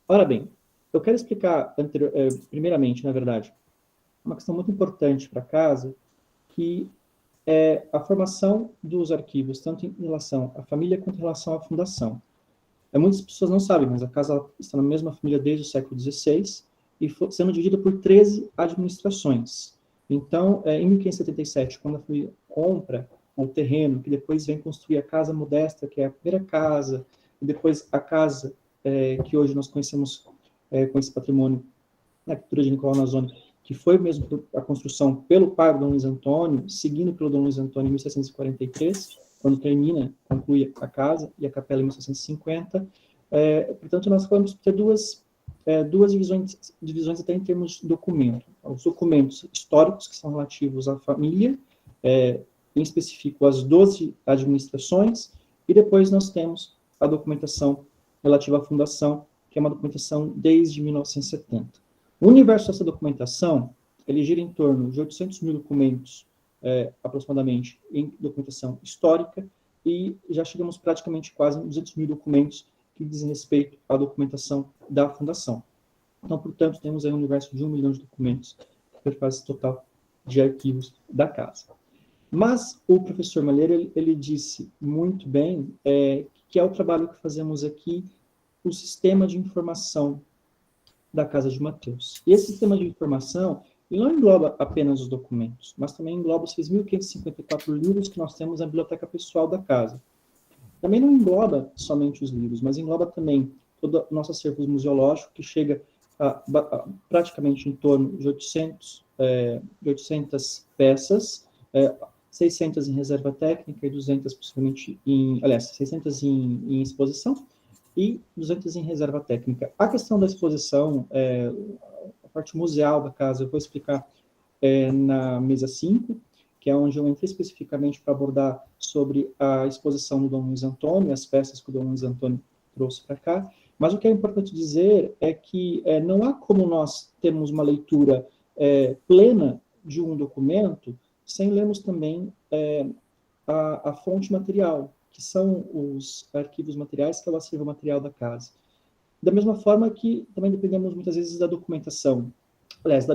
Ora bem, eu quero explicar, primeiramente, na verdade, uma questão muito importante para a casa, que é a formação dos arquivos, tanto em relação à família quanto em relação à fundação. Muitas pessoas não sabem, mas a casa está na mesma família desde o século XVI e foi sendo dividida por 13 administrações. Então, em 1577, quando a família compra o terreno, que depois vem construir a casa modesta, que é a primeira casa, e depois a casa que hoje nós conhecemos com esse patrimônio na arquitetura de Nicolau Nazoni, que foi mesmo a construção pelo pai do Dom Luiz Antônio, seguindo pelo Dom Luiz Antônio em 1743, quando conclui a casa, e a capela em 1750. Portanto, nós vamos ter duas divisões até em termos de documento. Os documentos históricos, que são relativos à família, em específico as 12 administrações, e depois nós temos a documentação relativa à fundação, que é uma documentação desde 1970. O universo dessa documentação, ele gira em torno de 800 mil documentos, aproximadamente, em documentação histórica, e já chegamos praticamente quase a 200 mil documentos que dizem respeito à documentação da fundação. Então, portanto, temos aí um universo de 1 milhão de documentos, que faz esse total de arquivos da casa. Mas o professor Malheiro, ele disse muito bem que é o trabalho que fazemos aqui, o sistema de informação da Casa de Mateus. E esse sistema de informação, ele não engloba apenas os documentos, mas também engloba os 6.554 livros que nós temos na biblioteca pessoal da casa. Também não engloba somente os livros, mas engloba também todo o nosso acervo museológico, que chega a praticamente em torno de 800 peças, 600 em reserva técnica e 200 possivelmente aliás, 600 em exposição e 200 em reserva técnica. A questão da exposição, a parte museal da casa, eu vou explicar na mesa 5, que é onde eu entrei especificamente para abordar sobre a exposição do Dom Luiz Antônio, as peças que o Dom Luiz Antônio trouxe para cá. Mas o que é importante dizer é que não há como nós termos uma leitura plena de um documento sem lermos também a fonte material, que são os arquivos materiais, que é o acervo material da casa. Da mesma forma que também dependemos muitas vezes da documentação, aliás,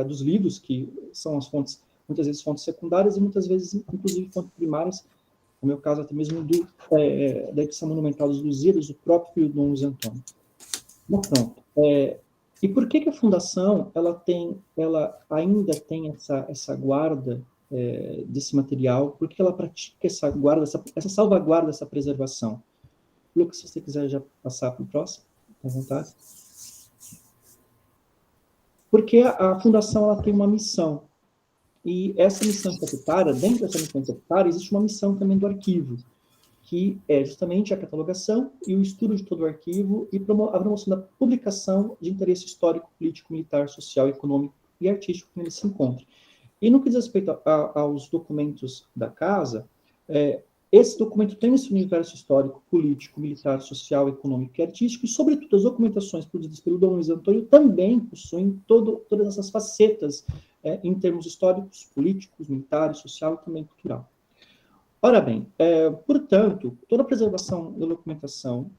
dos livros, que são as fontes, muitas vezes fontes secundárias e muitas vezes, inclusive, fontes primárias, no meu caso até mesmo da edição monumental dos Lusíadas, do próprio Dom Luiz Antônio. Bom, pronto. E por que a Fundação ela ainda tem essa guarda desse material? Por que ela pratica essa guarda, essa salvaguarda, essa preservação? Lucas, se você quiser já passar para o próximo, à vontade. Porque a Fundação ela tem uma missão. E essa missão estatutária, dentro dessa missão estatutária, existe uma missão também do arquivo, que é justamente a catalogação e o estudo de todo o arquivo e a promoção da publicação de interesse histórico, político, militar, social, econômico e artístico que ele se encontra. E no que diz respeito aos documentos da casa, esse documento tem esse universo histórico, político, militar, social, econômico e artístico, e, sobretudo, as documentações produzidas pelo Dom Luiz Antônio também possuem todas essas facetas em termos históricos, políticos, militares, social e também cultural. Ora bem, portanto, toda a preservação da documentação,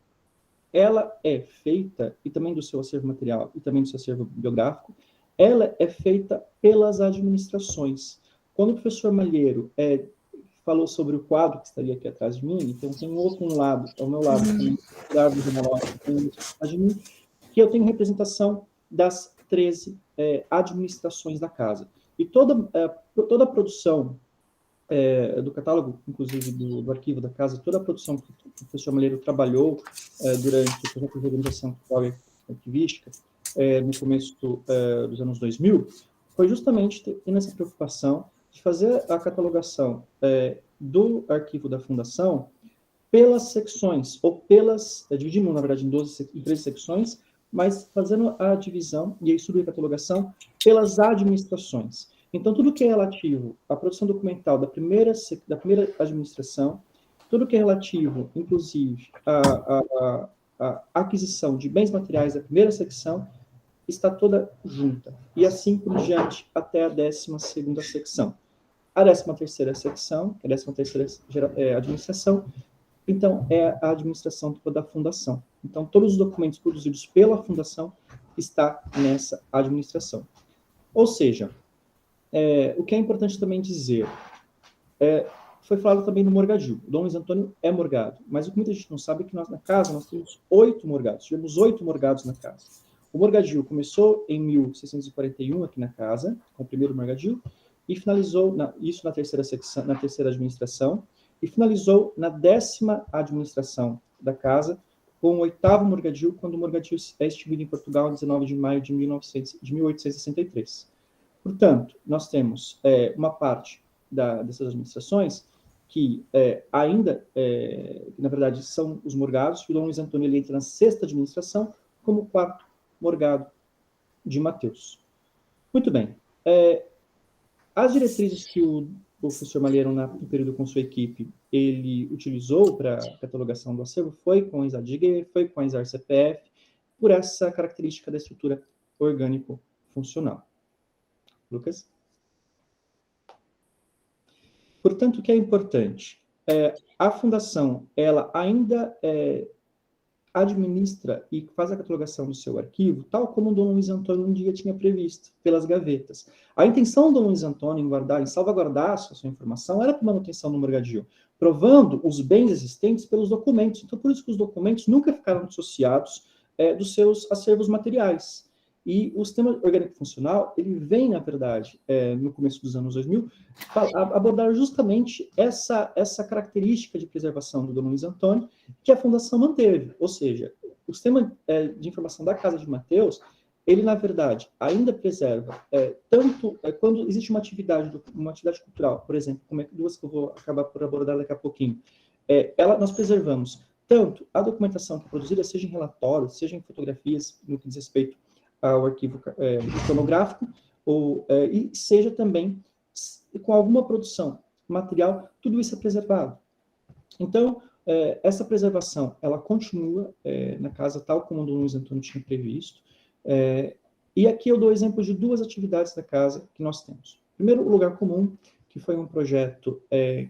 ela é feita, e também do seu acervo material, e também do seu acervo biográfico, ela é feita pelas administrações. Quando o professor Malheiro falou sobre o quadro que estaria aqui atrás de mim, então tem outro lado, ao meu lado, tem o árvore genealógico atrás de mim, que eu tenho representação das 13 administrações da casa. E toda a produção do catálogo, inclusive do arquivo da casa, toda a produção que o professor Malheiro trabalhou durante o projeto de organização cultural e arquivística, no começo dos anos 2000, foi justamente tendo essa preocupação de fazer a catalogação do arquivo da Fundação pelas secções, ou dividindo, na verdade, em 13 secções, mas fazendo a divisão e a estudo e catalogação pelas administrações. Então, tudo que é relativo à produção documental da primeira administração, tudo que é relativo, inclusive, à aquisição de bens materiais da primeira secção, está toda junta. E assim por diante, até a 12ª secção. A 13ª secção, que é a 13ª administração, então, é a administração da Fundação. Então, todos os documentos produzidos pela Fundação está nessa administração. Ou seja, o que é importante também dizer, foi falado também no morgadio. O Dom Luiz Antônio é morgado, mas o que muita gente não sabe é que na casa nós temos 8 morgados. Tivemos 8 morgados na casa. O morgadio começou em 1641 aqui na casa, com o primeiro morgadio, e finalizou isso na terceira secção, na terceira administração, e finalizou na 10ª administração da casa, com o 8º morgadio, quando o morgadio é extinguido em Portugal em 19 de maio de 1863. Portanto, nós temos uma parte dessas administrações que ainda, na verdade, são os morgados, que o Dom Luiz Antônio ele entra na 6ª administração como 4º morgado de Mateus. Muito bem. As diretrizes que o o professor Malheiro, no período com sua equipe, ele utilizou para a catalogação do acervo foi com o ESADG, foi com a ESAR-CPF, por essa característica da estrutura orgânico-funcional. Lucas? Portanto, o que é importante? A fundação, ela ainda administra e faz a catalogação do seu arquivo, tal como o Dom Luiz Antônio um dia tinha previsto, pelas gavetas. A intenção do Dom Luiz Antônio em salvaguardar a sua informação era para manutenção do mercadio, provando os bens existentes pelos documentos. Então, por isso que os documentos nunca ficaram dissociados dos seus acervos materiais. E o sistema orgânico funcional, ele vem, na verdade, no começo dos anos 2000, abordar justamente essa característica de preservação do Dom Luiz Antônio, que a Fundação manteve. Ou seja, o sistema de informação da Casa de Mateus, ele, na verdade, ainda preserva, tanto quando existe uma atividade cultural, por exemplo, como duas que eu vou acabar por abordar daqui a pouquinho, nós preservamos tanto a documentação que é produzida, seja em relatórios, seja em fotografias, no que diz respeito ao arquivo iconográfico, e seja também com alguma produção material, tudo isso é preservado. Então, essa preservação, ela continua na casa tal como o Dom Luiz Antônio tinha previsto, e aqui eu dou exemplo de duas atividades da casa que nós temos. Primeiro, o Lugar Comum, que foi um projeto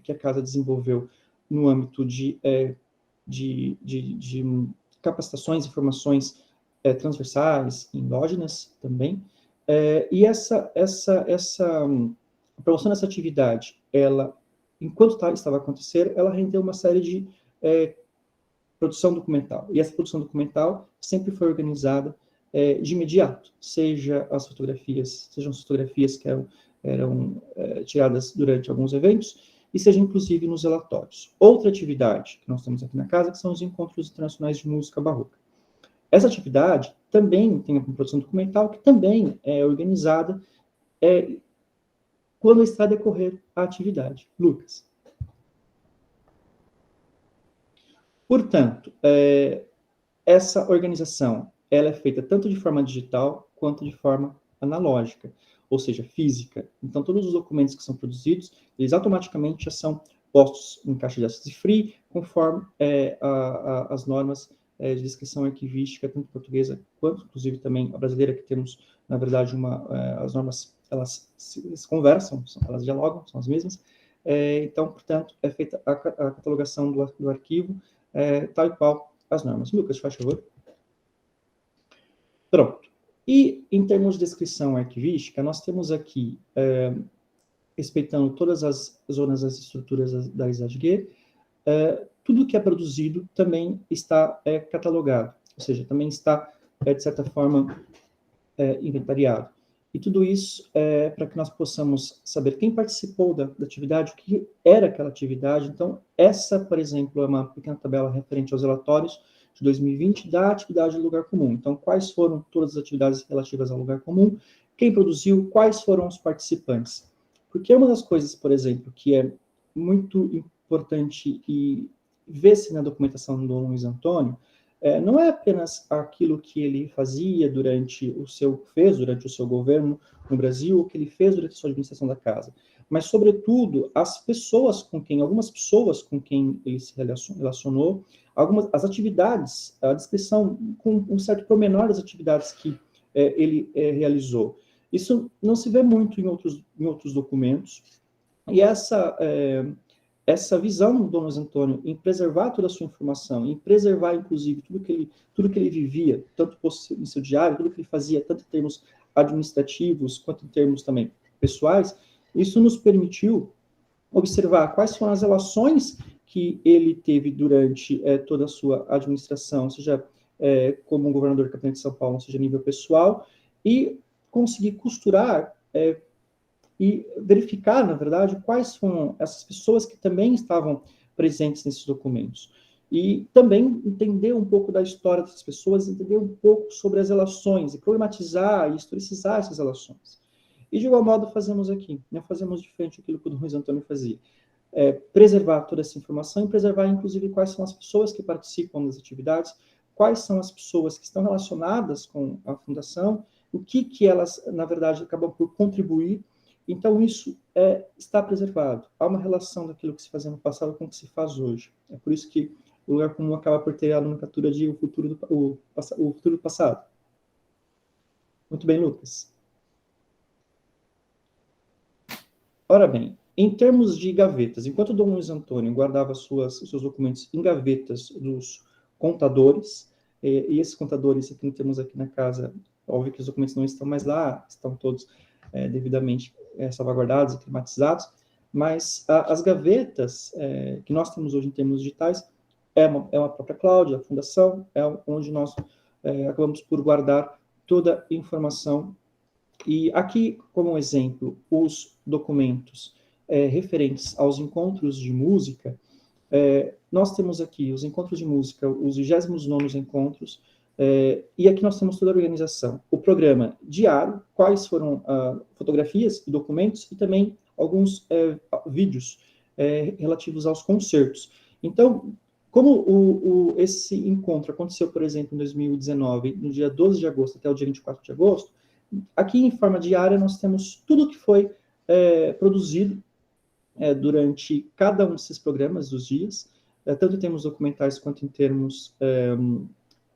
que a casa desenvolveu no âmbito de capacitações e formações transversais, endógenas também, e essa promoção dessa atividade, ela, enquanto estava acontecendo, ela rendeu uma série de produção documental, e essa produção documental sempre foi organizada de imediato, sejam as fotografias que eram tiradas durante alguns eventos, e seja inclusive nos relatórios. Outra atividade que nós temos aqui na casa, que são os encontros internacionais de música barroca. Essa atividade também tem uma produção documental que também é organizada quando está a decorrer a atividade. Lucas. Portanto, essa organização ela é feita tanto de forma digital quanto de forma analógica, ou seja, física. Então, todos os documentos que são produzidos, eles automaticamente já são postos em caixa de access free, conforme as normas de descrição arquivística, tanto portuguesa quanto, inclusive, também a brasileira, que temos, na verdade, as normas, elas se conversam, elas dialogam, são as mesmas. Então, portanto, é feita a catalogação do arquivo, tal e qual as normas. Lucas, faz favor. Pronto. E, em termos de descrição arquivística, nós temos aqui, respeitando todas as zonas, as estruturas da ESADG, tudo que é produzido também está catalogado, ou seja, também está, de certa forma, inventariado. E tudo isso para que nós possamos saber quem participou da atividade, o que era aquela atividade. Então, essa, por exemplo, é uma pequena tabela referente aos relatórios de 2020 da atividade do Lugar Comum. Então, quais foram todas as atividades relativas ao Lugar Comum, quem produziu, quais foram os participantes. Porque uma das coisas, por exemplo, que é muito importante e vê-se na documentação do Dom Luiz Antônio, não é apenas aquilo que ele fazia durante o seu governo no Brasil, o que ele fez durante a sua administração da casa, mas, sobretudo, algumas pessoas com quem ele se relacionou, as atividades, a descrição com um certo pormenor das atividades que ele realizou. Isso não se vê muito em outros documentos, e essa visão do Dom Luiz Antônio em preservar toda a sua informação, em preservar, inclusive, tudo que ele vivia, tanto em seu diário, tudo que ele fazia, tanto em termos administrativos, quanto em termos também pessoais, isso nos permitiu observar quais foram as relações que ele teve durante toda a sua administração, seja como governador da capital de São Paulo, seja a nível pessoal, e conseguir costurar e verificar, na verdade, quais foram essas pessoas que também estavam presentes nesses documentos. E também entender um pouco da história dessas pessoas, entender um pouco sobre as relações, e problematizar e historicizar essas relações. E, de igual modo, fazemos aqui. Não fazemos diferente daquilo que o Dom Luiz Antônio fazia. Preservar toda essa informação e preservar, inclusive, quais são as pessoas que participam das atividades, quais são as pessoas que estão relacionadas com a Fundação, o que elas, na verdade, acabam por contribuir Então, isso está preservado. Há uma relação daquilo que se fazia no passado com o que se faz hoje. É por isso que o lugar comum acaba por ter a nomenclatura de o futuro do passado. Muito bem, Lucas. Ora bem, em termos de gavetas, enquanto Dom Luiz Antônio guardava seus documentos em gavetas dos contadores, e esses contadores que temos aqui na casa, óbvio que os documentos não estão mais lá, estão todos devidamente salvaguardados e climatizados, mas as gavetas que nós temos hoje em termos digitais é uma própria cloud, a fundação, é onde nós acabamos por guardar toda a informação. E aqui, como exemplo, os documentos referentes aos encontros de música, nós temos aqui os encontros de música, os 29º encontros, e aqui nós temos toda a organização. O programa diário, quais foram fotografias e documentos, e também alguns vídeos relativos aos concertos. Então, como esse encontro aconteceu, por exemplo, em 2019, no dia 12 de agosto até o dia 24 de agosto, aqui em forma diária nós temos tudo que foi produzido durante cada um desses programas dos dias, tanto em termos documentais quanto em termos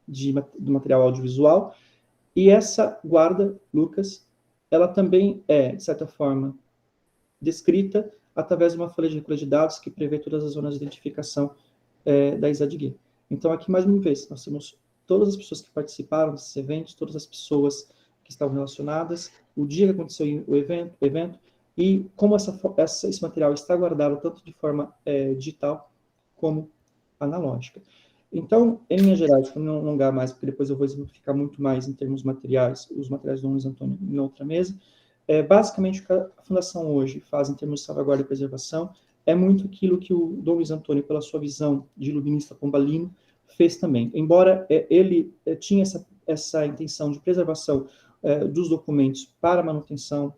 do material audiovisual, e essa guarda, Lucas, ela também de certa forma, descrita através de uma folha de recolha de dados que prevê todas as zonas de identificação da ISADG. Então, aqui, mais uma vez, nós temos todas as pessoas que participaram desses eventos, todas as pessoas que estavam relacionadas, o dia que aconteceu o evento e como esse material está guardado tanto de forma digital como analógica. Então, em linhas gerais, para não alongar mais, porque depois eu vou exemplificar muito mais em termos materiais, os materiais do Luiz Antônio em outra mesa, basicamente o que a Fundação hoje faz em termos de salvaguarda e preservação é muito aquilo que o Dom Luiz Antônio, pela sua visão de iluminista pombalino, fez também. Embora ele tinha essa intenção de preservação dos documentos para manutenção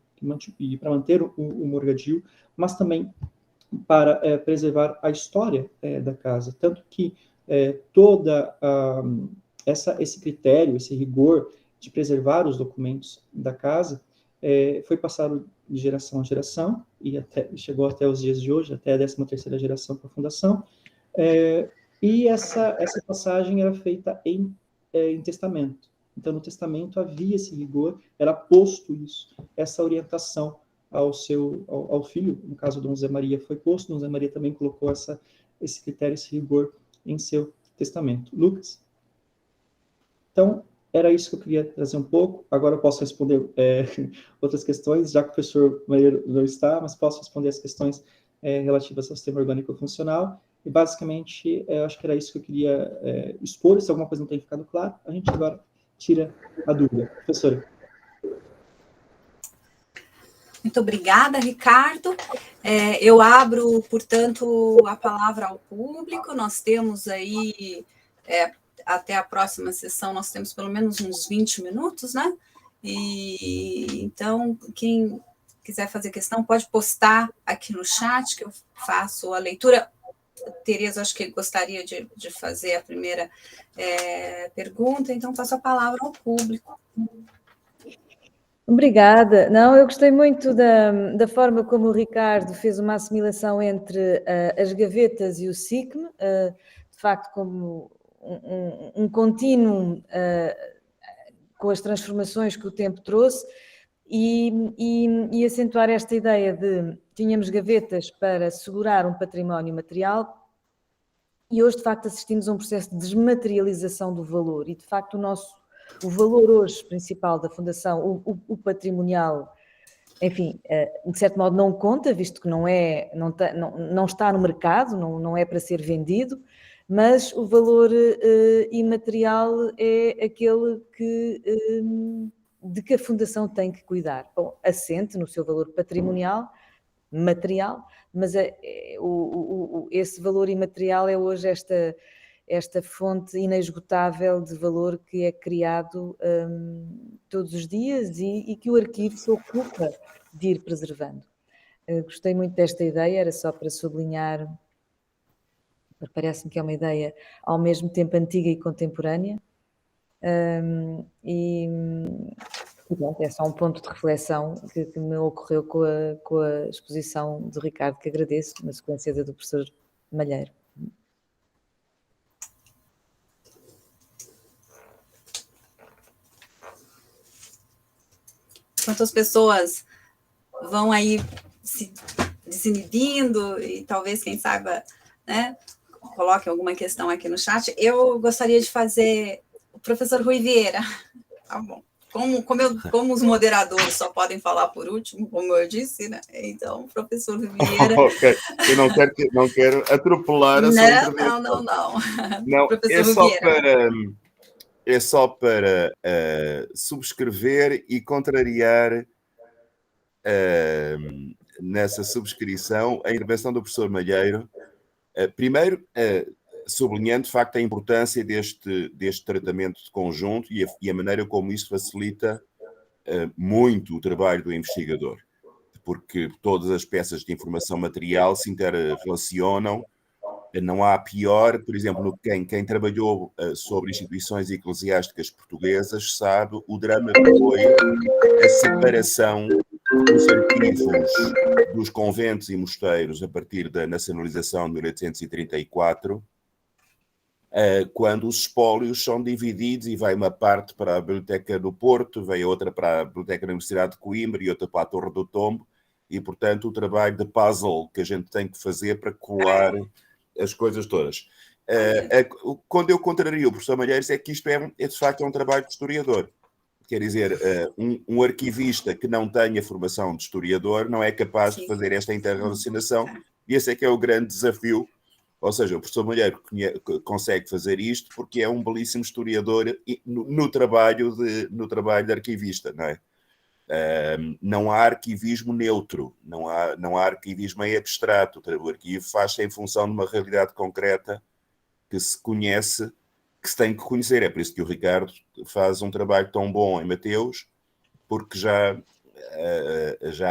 e para manter o morgadio, mas também para preservar a história da casa. Tanto que esse critério, esse rigor de preservar os documentos da casa foi passado de geração a geração e chegou até os dias de hoje, até a 13ª geração para a Fundação. E essa passagem era feita em testamento. Então, no testamento havia esse rigor, era posto isso, essa orientação ao filho, no caso do Dom Zé Maria foi posto, Dom Zé Maria também colocou esse critério, esse rigor em seu testamento. Lucas? Então, era isso que eu queria trazer um pouco. Agora eu posso responder outras questões, já que o professor Maria não está, mas posso responder as questões relativas ao sistema orgânico funcional. E, basicamente, eu acho que era isso que eu queria expor. Se alguma coisa não tem ficado claro, a gente agora tira a dúvida. Professora. Muito obrigada, Ricardo. Eu abro, portanto, a palavra ao público. Nós temos aí, até a próxima sessão, nós temos pelo menos uns 20 minutos, né? E então, quem quiser fazer questão, pode postar aqui no chat, que eu faço a leitura. Tereza, acho que gostaria de fazer a primeira pergunta, então passo a palavra ao público. Obrigada. Não, eu gostei muito da forma como o Ricardo fez uma assimilação entre as gavetas e o SICM, de facto como um contínuo com as transformações que o tempo trouxe, e acentuar esta ideia de tínhamos gavetas para segurar um património material, e hoje, de facto, assistimos a um processo de desmaterialização do valor, e, de facto, o valor hoje principal da Fundação, o patrimonial, enfim, de certo modo não conta, visto que não está no mercado, não é para ser vendido, mas o valor imaterial é aquele de que a Fundação tem que cuidar. Bom, assente no seu valor patrimonial, material, mas esse valor imaterial é hoje esta fonte inesgotável de valor que é criado todos os dias e que o arquivo se ocupa de ir preservando. Gostei muito desta ideia, era só para sublinhar, parece-me que é uma ideia ao mesmo tempo antiga e contemporânea, E pronto, é só um ponto de reflexão que me ocorreu com a exposição do Ricardo, que agradeço, na sequência do professor Malheiro. Enquanto as pessoas vão aí se desinibindo e talvez, quem saiba, né, coloque alguma questão aqui no chat, eu gostaria de fazer o professor Rui Vieira. Tá bom. Como os moderadores só podem falar por último, como eu disse, né? Então, o professor Rui Vieira... Ok, eu não quero atropelar a sua intervenção. Não, é só para subscrever e contrariar nessa subscrição a intervenção do professor Malheiro. Primeiro, sublinhando, de facto, a importância deste tratamento de conjunto e a maneira como isso facilita muito o trabalho do investigador, porque todas as peças de informação material se interrelacionam. Não há pior, por exemplo, quem trabalhou sobre instituições eclesiásticas portuguesas sabe o drama que foi a separação dos arquivos dos conventos e mosteiros a partir da nacionalização de 1834, quando os espólios são divididos e vai uma parte para a Biblioteca do Porto, vai outra para a Biblioteca da Universidade de Coimbra e outra para a Torre do Tombo, e, portanto, o trabalho de puzzle que a gente tem que fazer para colar as coisas todas. Quando eu contrario o professor Malheiros é que isto de facto um trabalho de historiador. Quer dizer, um arquivista que não tenha formação de historiador não é capaz de fazer esta interrelacionação, e esse é que é o grande desafio. Ou seja, o professor Malheiro consegue fazer isto porque é um belíssimo historiador no trabalho de arquivista, não é? Não há arquivismo neutro, não há arquivismo em abstrato. O arquivo faz-se em função de uma realidade concreta que se conhece, que se tem que conhecer. É por isso que o Ricardo faz um trabalho tão bom em Mateus, porque já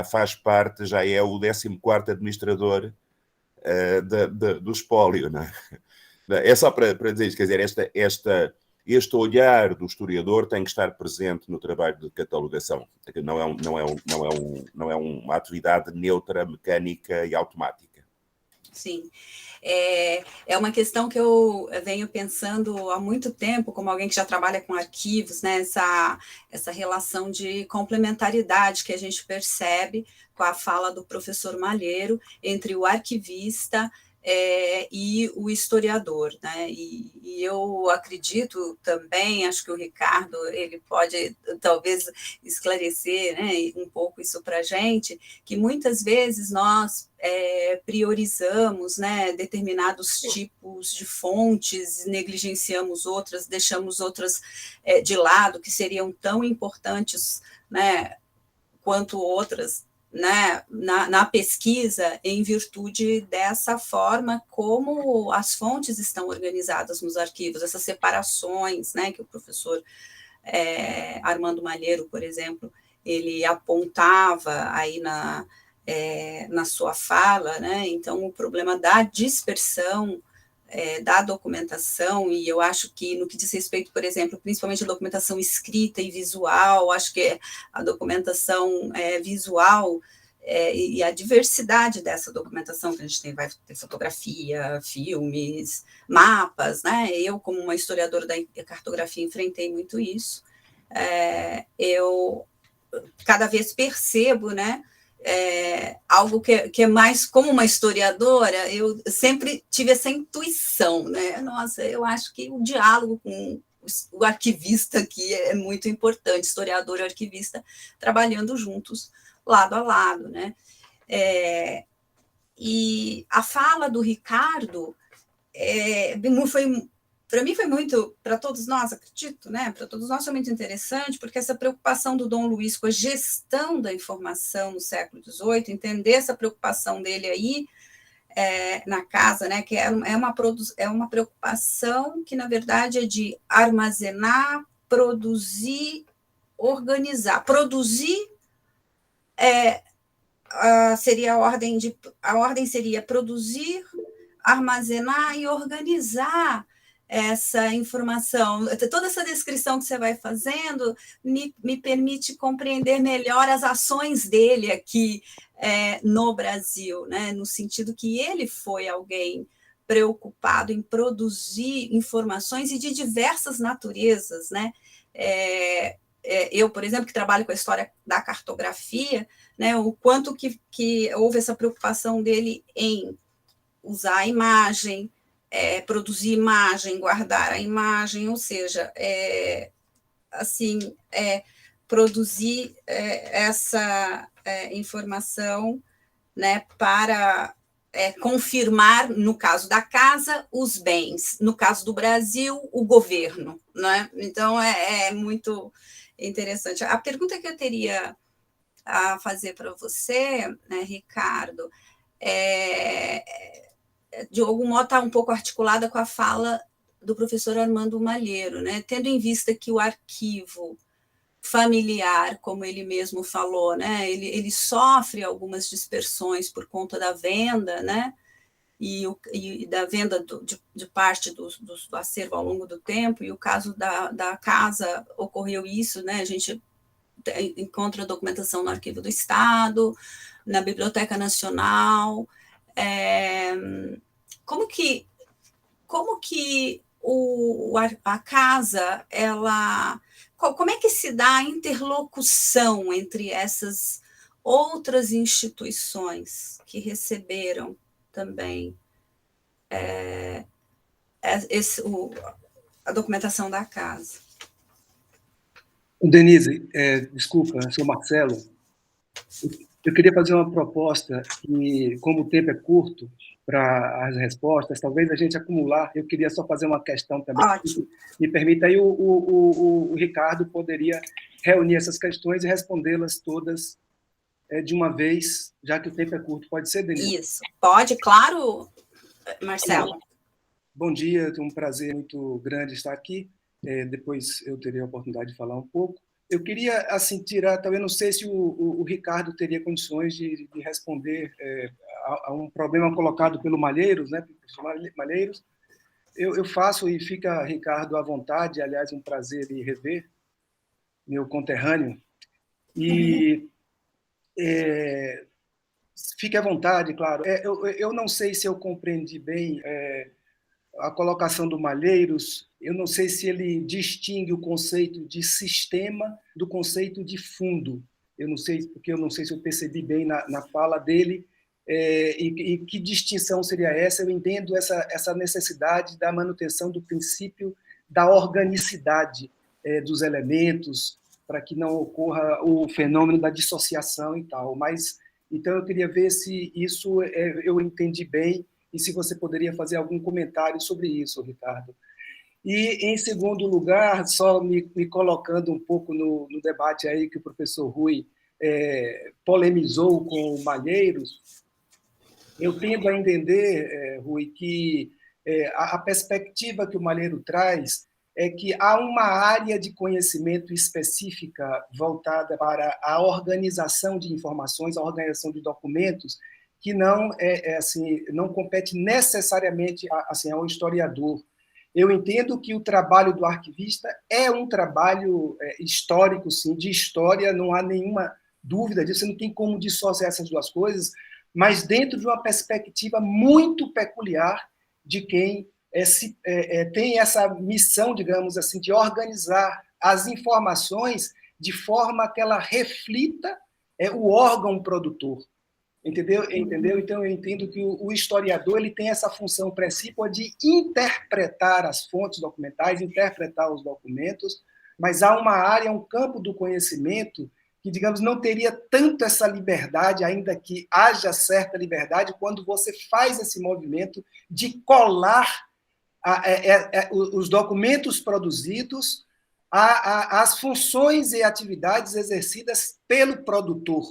faz parte, já é o 14º administrador do espólio, não é? É só para dizer isto, quer dizer, este olhar do historiador tem que estar presente no trabalho de catalogação. Não é uma atividade neutra, mecânica e automática. Sim. É uma questão que eu venho pensando há muito tempo, como alguém que já trabalha com arquivos, né? Essa relação de complementaridade que a gente percebe com a fala do professor Malheiro entre o arquivista e o historiador, né? E eu acredito também, acho que o Ricardo ele pode talvez esclarecer, né, um pouco isso para a gente, que muitas vezes nós priorizamos, né, determinados tipos de fontes, negligenciamos outras, deixamos outras de lado, que seriam tão importantes, né, quanto outras, né, na pesquisa, em virtude dessa forma como as fontes estão organizadas nos arquivos, essas separações, né, que o professor Armando Malheiro, por exemplo, ele apontava aí na sua fala, né? Então, o problema da dispersão da documentação, e eu acho que no que diz respeito, por exemplo, principalmente a documentação escrita e visual, acho que a documentação visual e a diversidade dessa documentação que a gente tem, vai ter fotografia, filmes, mapas, né? Eu, como uma historiadora da cartografia, enfrentei muito isso. Eu cada vez percebo, né? Algo que é mais como uma historiadora, eu sempre tive essa intuição, né? Nossa, eu acho que o diálogo com o arquivista aqui é muito importante, historiador e arquivista trabalhando juntos, lado a lado, né? E a fala do Ricardo para mim foi muito, para todos nós, acredito, né? Para todos nós foi muito interessante, porque essa preocupação do Dom Luís com a gestão da informação no século XVIII, entender essa preocupação dele aí na casa, né? Que é uma preocupação que, na verdade, é de armazenar, produzir, organizar. Produzir seria a ordem seria produzir, armazenar e organizar essa informação. Toda essa descrição que você vai fazendo me permite compreender melhor as ações dele aqui no Brasil, né? No sentido que ele foi alguém preocupado em produzir informações e de diversas naturezas, né? Eu, por exemplo, que trabalho com a história da cartografia, né, o quanto que houve essa preocupação dele em usar a imagem, produzir imagem, guardar a imagem, ou seja, produzir essa informação, né, para confirmar, no caso da casa, os bens, no caso do Brasil, o governo, né? Então, é muito interessante. A pergunta que eu teria a fazer para você, né, Ricardo, de algum modo está um pouco articulada com a fala do professor Armando Malheiro, né? Tendo em vista que o arquivo familiar, como ele mesmo falou, né? Ele sofre algumas dispersões por conta da venda, né? E da venda de parte do acervo ao longo do tempo, e o caso da casa ocorreu isso, né? A gente encontra a documentação no Arquivo do Estado, na Biblioteca Nacional. Como que a casa, como é que se dá a interlocução entre essas outras instituições que receberam também a documentação da casa? Denise, desculpa, sou Marcelo. Eu queria fazer uma proposta que, como o tempo é curto para as respostas, talvez a gente acumular. Eu queria só fazer uma questão também. Ótimo. Me permita aí, o Ricardo poderia reunir essas questões e respondê-las todas de uma vez, já que o tempo é curto. Pode ser, Denise? Isso, pode, claro, Marcelo. Bom dia, é um prazer muito grande estar aqui. Depois eu terei a oportunidade de falar um pouco. Eu queria, assim, tirar, talvez não sei se o Ricardo teria condições de responder a um problema colocado pelo Malheiros, né, Malheiros. Eu faço, e fica, Ricardo, à vontade, aliás, um prazer em rever meu conterrâneo. E fique à vontade, claro. Eu não sei se eu compreendi bem a colocação do Malheiros. Eu não sei se ele distingue o conceito de sistema do conceito de fundo. Eu não sei, porque eu não sei se eu percebi bem na fala dele, e que distinção seria essa. Eu entendo essa necessidade da manutenção do princípio da organicidade dos elementos, para que não ocorra o fenômeno da dissociação e tal. Mas, então, eu queria ver se isso eu entendi bem, e se você poderia fazer algum comentário sobre isso, Ricardo. E, em segundo lugar, só me colocando um pouco no debate aí que o professor Rui polemizou com o Malheiros, eu tendo a entender, Rui, que a perspectiva que o Malheiro traz é que há uma área de conhecimento específica voltada para a organização de informações, a organização de documentos, que não não compete necessariamente assim, ao historiador. Eu entendo que o trabalho do arquivista é um trabalho histórico, sim, de história, não há nenhuma dúvida disso, você não tem como dissociar essas duas coisas, mas dentro de uma perspectiva muito peculiar de quem tem essa missão, digamos assim, de organizar as informações de forma que ela reflita o órgão produtor. Entendeu? Então, eu entendo que o historiador ele tem essa função principal de interpretar as fontes documentais, interpretar os documentos, mas há uma área, um campo do conhecimento que, digamos, não teria tanto essa liberdade, ainda que haja certa liberdade, quando você faz esse movimento de colar os documentos produzidos às funções e atividades exercidas pelo produtor.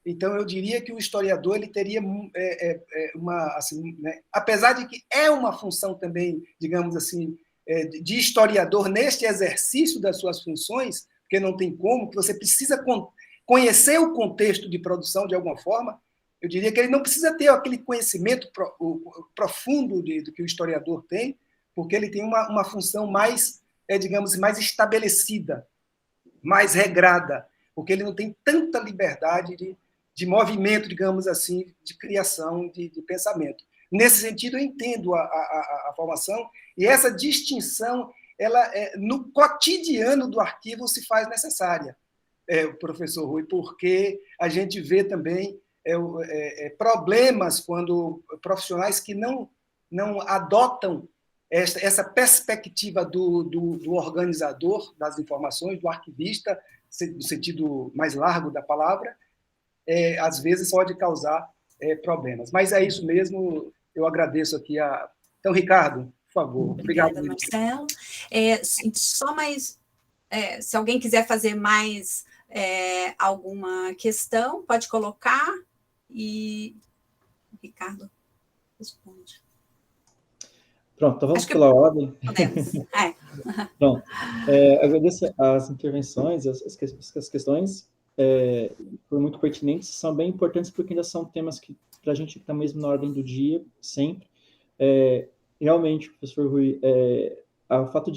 Então, eu diria que o historiador ele teria assim, né, apesar de que é uma função também, digamos assim, de historiador neste exercício das suas funções, porque não tem como, que você precisa conhecer o contexto de produção de alguma forma, eu diria que ele não precisa ter aquele conhecimento profundo do que o historiador tem, porque ele tem uma função mais, digamos, mais estabelecida, mais regrada, porque ele não tem tanta liberdade de movimento, digamos assim, de criação, de pensamento. Nesse sentido, eu entendo a formação, e essa distinção, ela, no cotidiano do arquivo, se faz necessária, professor Rui, porque a gente vê também problemas quando profissionais que não adotam essa perspectiva do organizador das informações, do arquivista, no sentido mais largo da palavra, às vezes pode causar problemas. Mas é isso mesmo, eu agradeço aqui a... Então, Ricardo, por favor. Obrigada, Marcelo. Só mais, se alguém quiser fazer mais alguma questão, pode colocar e Ricardo responde. Pronto, então vamos pela ordem. Podemos. Pronto. Agradeço as intervenções, as questões, foram muito pertinentes, são bem importantes porque ainda são temas que, para a gente que está mesmo na ordem do dia, sempre. Realmente, professor Rui, o fato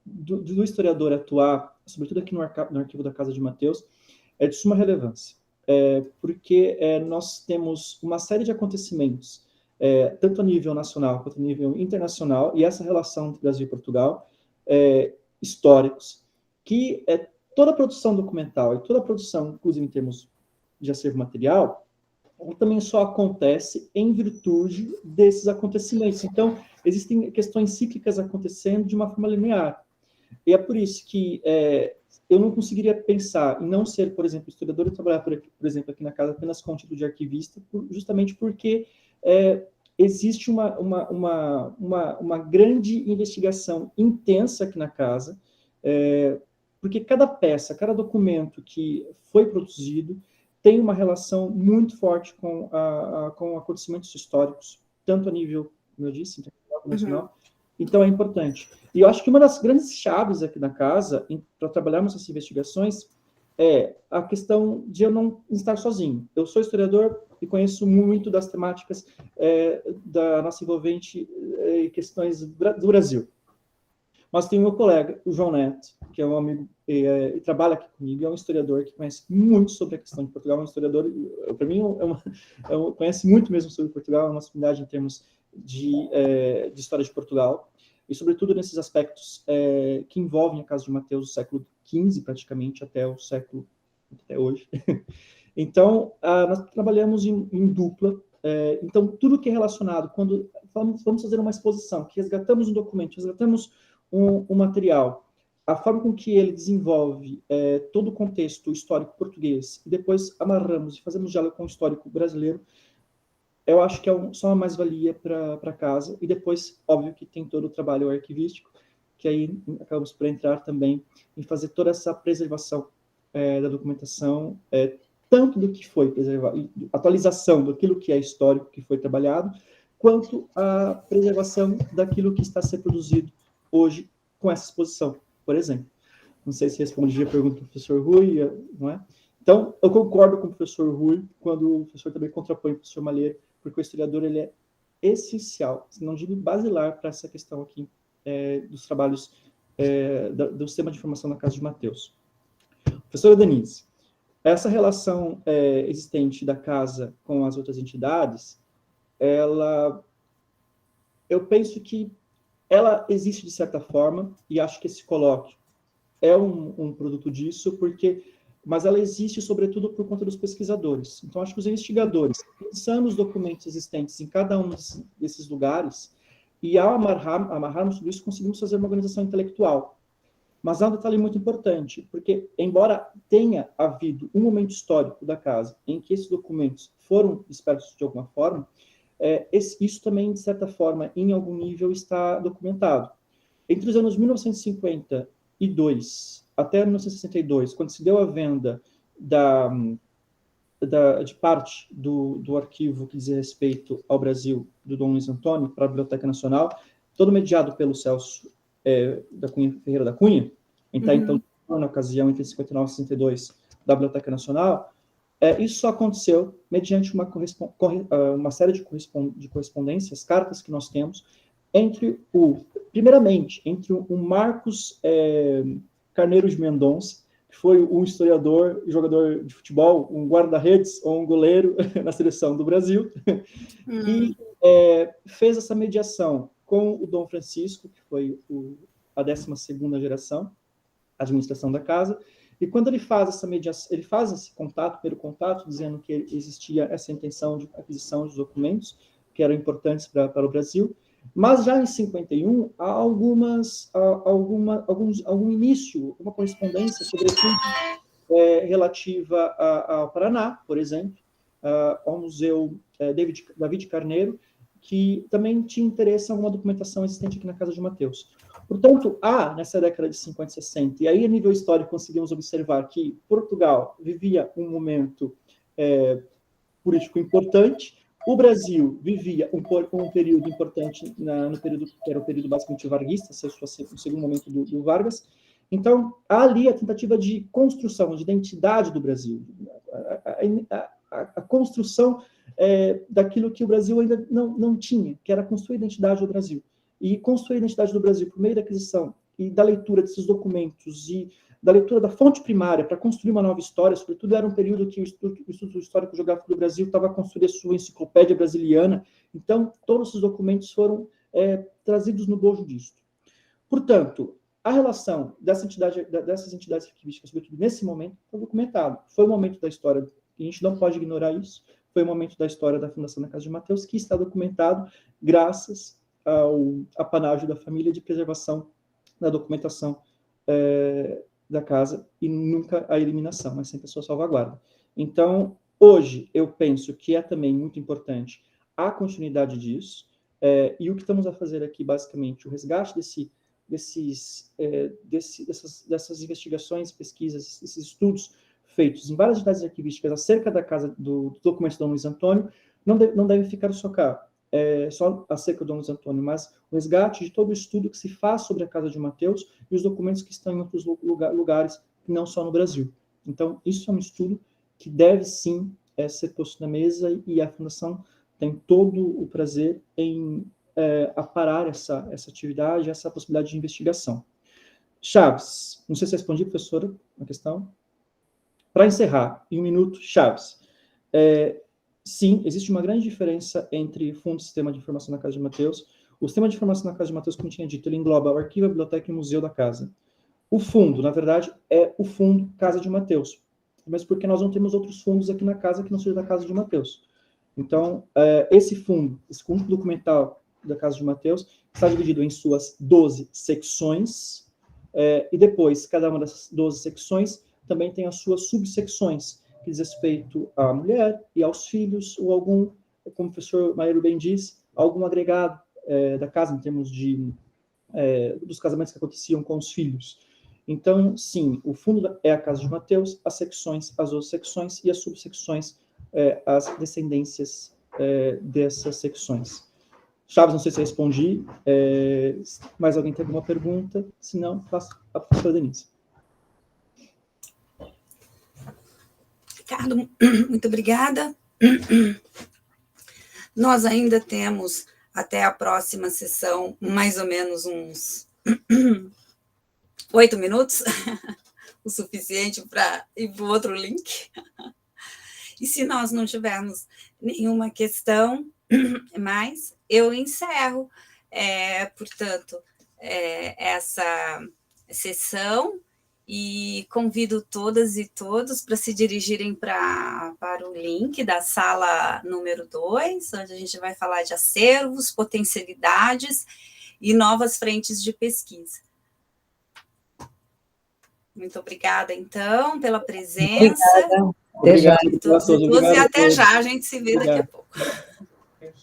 do historiador atuar, sobretudo aqui no arquivo da Casa de Mateus, é de suma relevância, porque nós temos uma série de acontecimentos, tanto a nível nacional quanto a nível internacional, e essa relação entre Brasil e Portugal, históricos, que toda a produção documental e toda a produção, inclusive em termos de acervo material, também só acontece em virtude desses acontecimentos. Então, existem questões cíclicas acontecendo de uma forma linear. E é por isso que eu não conseguiria pensar em não ser, por exemplo, historiador e trabalhar, por exemplo, aqui na casa apenas com o título de arquivista, justamente porque existe uma grande investigação intensa aqui na casa, porque cada peça, cada documento que foi produzido tem uma relação muito forte com acontecimentos históricos, tanto a nível, como eu disse, internacional como nacional. Então, é importante. E eu acho que uma das grandes chaves aqui na casa, para trabalharmos essas investigações, é a questão de eu não estar sozinho. Eu sou historiador e conheço muito das temáticas da nossa envolvente em questões do Brasil. Mas tem o meu colega, o João Neto, que é um amigo e trabalha aqui comigo, é um historiador que conhece muito sobre a questão de Portugal, é um historiador, para mim, conhece muito mesmo sobre Portugal, é uma sumidade em termos de história de Portugal, e sobretudo nesses aspectos que envolvem a Casa de Mateus do século XV, praticamente, até hoje. Então, nós trabalhamos em dupla. Então, tudo que é relacionado, quando vamos fazer uma exposição, que resgatamos um documento, resgatamos um material, a forma com que ele desenvolve todo o contexto histórico português, e depois amarramos e fazemos diálogo com o histórico brasileiro, eu acho que é só uma mais-valia para casa. E depois, óbvio, que tem todo o trabalho arquivístico, que aí acabamos por entrar também em fazer toda essa preservação da documentação, tanto do que foi preservado, atualização daquilo que é histórico, que foi trabalhado, quanto a preservação daquilo que está a ser produzido hoje com essa exposição, por exemplo. Não sei se respondi a pergunta do professor Rui, não é? Então, eu concordo com o professor Rui, quando o professor também contrapõe o professor Malheiro, porque o historiador ele é essencial, se não digo basilar, para essa questão aqui dos trabalhos do sistema de informação da Casa de Mateus. Professora Denise, essa relação existente da Casa com as outras entidades, eu penso que ela existe de certa forma, e acho que esse colóquio é um produto disso, mas ela existe sobretudo por conta dos pesquisadores. Então, acho que os investigadores, pensando os documentos existentes em cada um desses lugares, e ao amarrarmos tudo isso, conseguimos fazer uma organização intelectual. Mas há um detalhe muito importante, porque, embora tenha havido um momento histórico da casa em que esses documentos foram dispersos de alguma forma, isso também, de certa forma, em algum nível, está documentado. Entre os anos 1952 até 1962, quando se deu a venda de parte do arquivo que dizia respeito ao Brasil, do Dom Luiz Antônio, para a Biblioteca Nacional, todo mediado pelo Celso Ferreira da Cunha, então, na ocasião, entre 59 e 62, da Biblioteca Nacional, isso só aconteceu mediante uma série de correspondências, cartas que nós temos, primeiramente, entre o Marcos Carneiro de Mendonça, que foi um historiador, jogador de futebol, um guarda-redes ou um goleiro na seleção do Brasil, e fez essa mediação com o Dom Francisco, que foi a 12ª geração, a administração da casa, e quando ele faz essa mediação, ele faz esse contato, primeiro contato, dizendo que existia essa intenção de aquisição de documentos que eram importantes para o Brasil, mas já em 51 há algum início, uma correspondência, sobretudo relativa ao Paraná, por exemplo, ao Museu David Carneiro, que também tinha interesse em alguma documentação existente aqui na Casa de Mateus. Portanto, nessa década de 50 e 60, e aí a nível histórico conseguimos observar que Portugal vivia um momento político importante, o Brasil vivia um período importante, no período que era o período basicamente varguista, o segundo momento do Vargas. Então, há ali a tentativa de construção, de identidade do Brasil, a construção daquilo que o Brasil ainda não tinha, que era construir a identidade do Brasil. E construir a identidade do Brasil por meio da aquisição e da leitura desses documentos e da leitura da fonte primária para construir uma nova história, sobretudo era um período que o Instituto Histórico Geográfico do Brasil estava a construir a sua enciclopédia brasiliana, então todos esses documentos foram trazidos no bojo disso. Portanto, a relação dessas entidades arquivísticas, sobretudo nesse momento, foi documentado. Foi um momento da história, e a gente não pode ignorar isso, foi um momento da história da fundação da Casa de Mateus que está documentado graças ao apanágio da família de preservação da documentação da casa e nunca a eliminação, mas sempre a sua salvaguarda. Então, hoje, eu penso que é também muito importante a continuidade disso, e o que estamos a fazer aqui, basicamente, o resgate dessas investigações, pesquisas, esses estudos feitos em várias entidades arquivísticas acerca da casa do documento de Dom Luiz Antônio, não deve ficar só acerca do Dom Luiz Antônio, mas o resgate de todo o estudo que se faz sobre a Casa de Mateus e os documentos que estão em outros lugares, não só no Brasil. Então, isso é um estudo que deve, sim, ser posto na mesa, e a Fundação tem todo o prazer em aparar essa atividade, essa possibilidade de investigação. Chaves, não sei se respondi, professora, a questão. Para encerrar, em 1 minuto, Chaves. Sim, existe uma grande diferença entre fundo e sistema de informação na Casa de Mateus. O sistema de informação na Casa de Mateus, como tinha dito, ele engloba o arquivo, a biblioteca e o museu da casa. O fundo, na verdade, é o fundo Casa de Mateus, mas porque nós não temos outros fundos aqui na casa que não seja da Casa de Mateus. Então, esse conjunto documental da Casa de Mateus está dividido em suas 12 secções, e depois, cada uma dessas 12 secções também tem as suas subsecções, que diz respeito à mulher e aos filhos, ou algum, como o professor Maíro bem diz, algum agregado da casa, em termos dos casamentos que aconteciam com os filhos. Então, sim, o fundo é a Casa de Mateus, as outras secções, e as subsecções, as descendências dessas secções. Chaves, não sei se eu respondi, mais alguém tem alguma pergunta? Se não, faço a professora Denise. Ricardo, muito obrigada. Nós ainda temos, até a próxima sessão, mais ou menos uns 8 minutos, o suficiente para ir para o outro link. E se nós não tivermos nenhuma questão mais, eu encerro, portanto, essa sessão, e convido todas e todos para se dirigirem para o link da sala número 2, onde a gente vai falar de acervos, potencialidades e novas frentes de pesquisa. Muito obrigada, então, pela presença. Até já. E até já, a gente se vê daqui a pouco.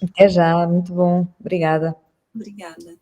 Até já, muito bom. Obrigada. Obrigada.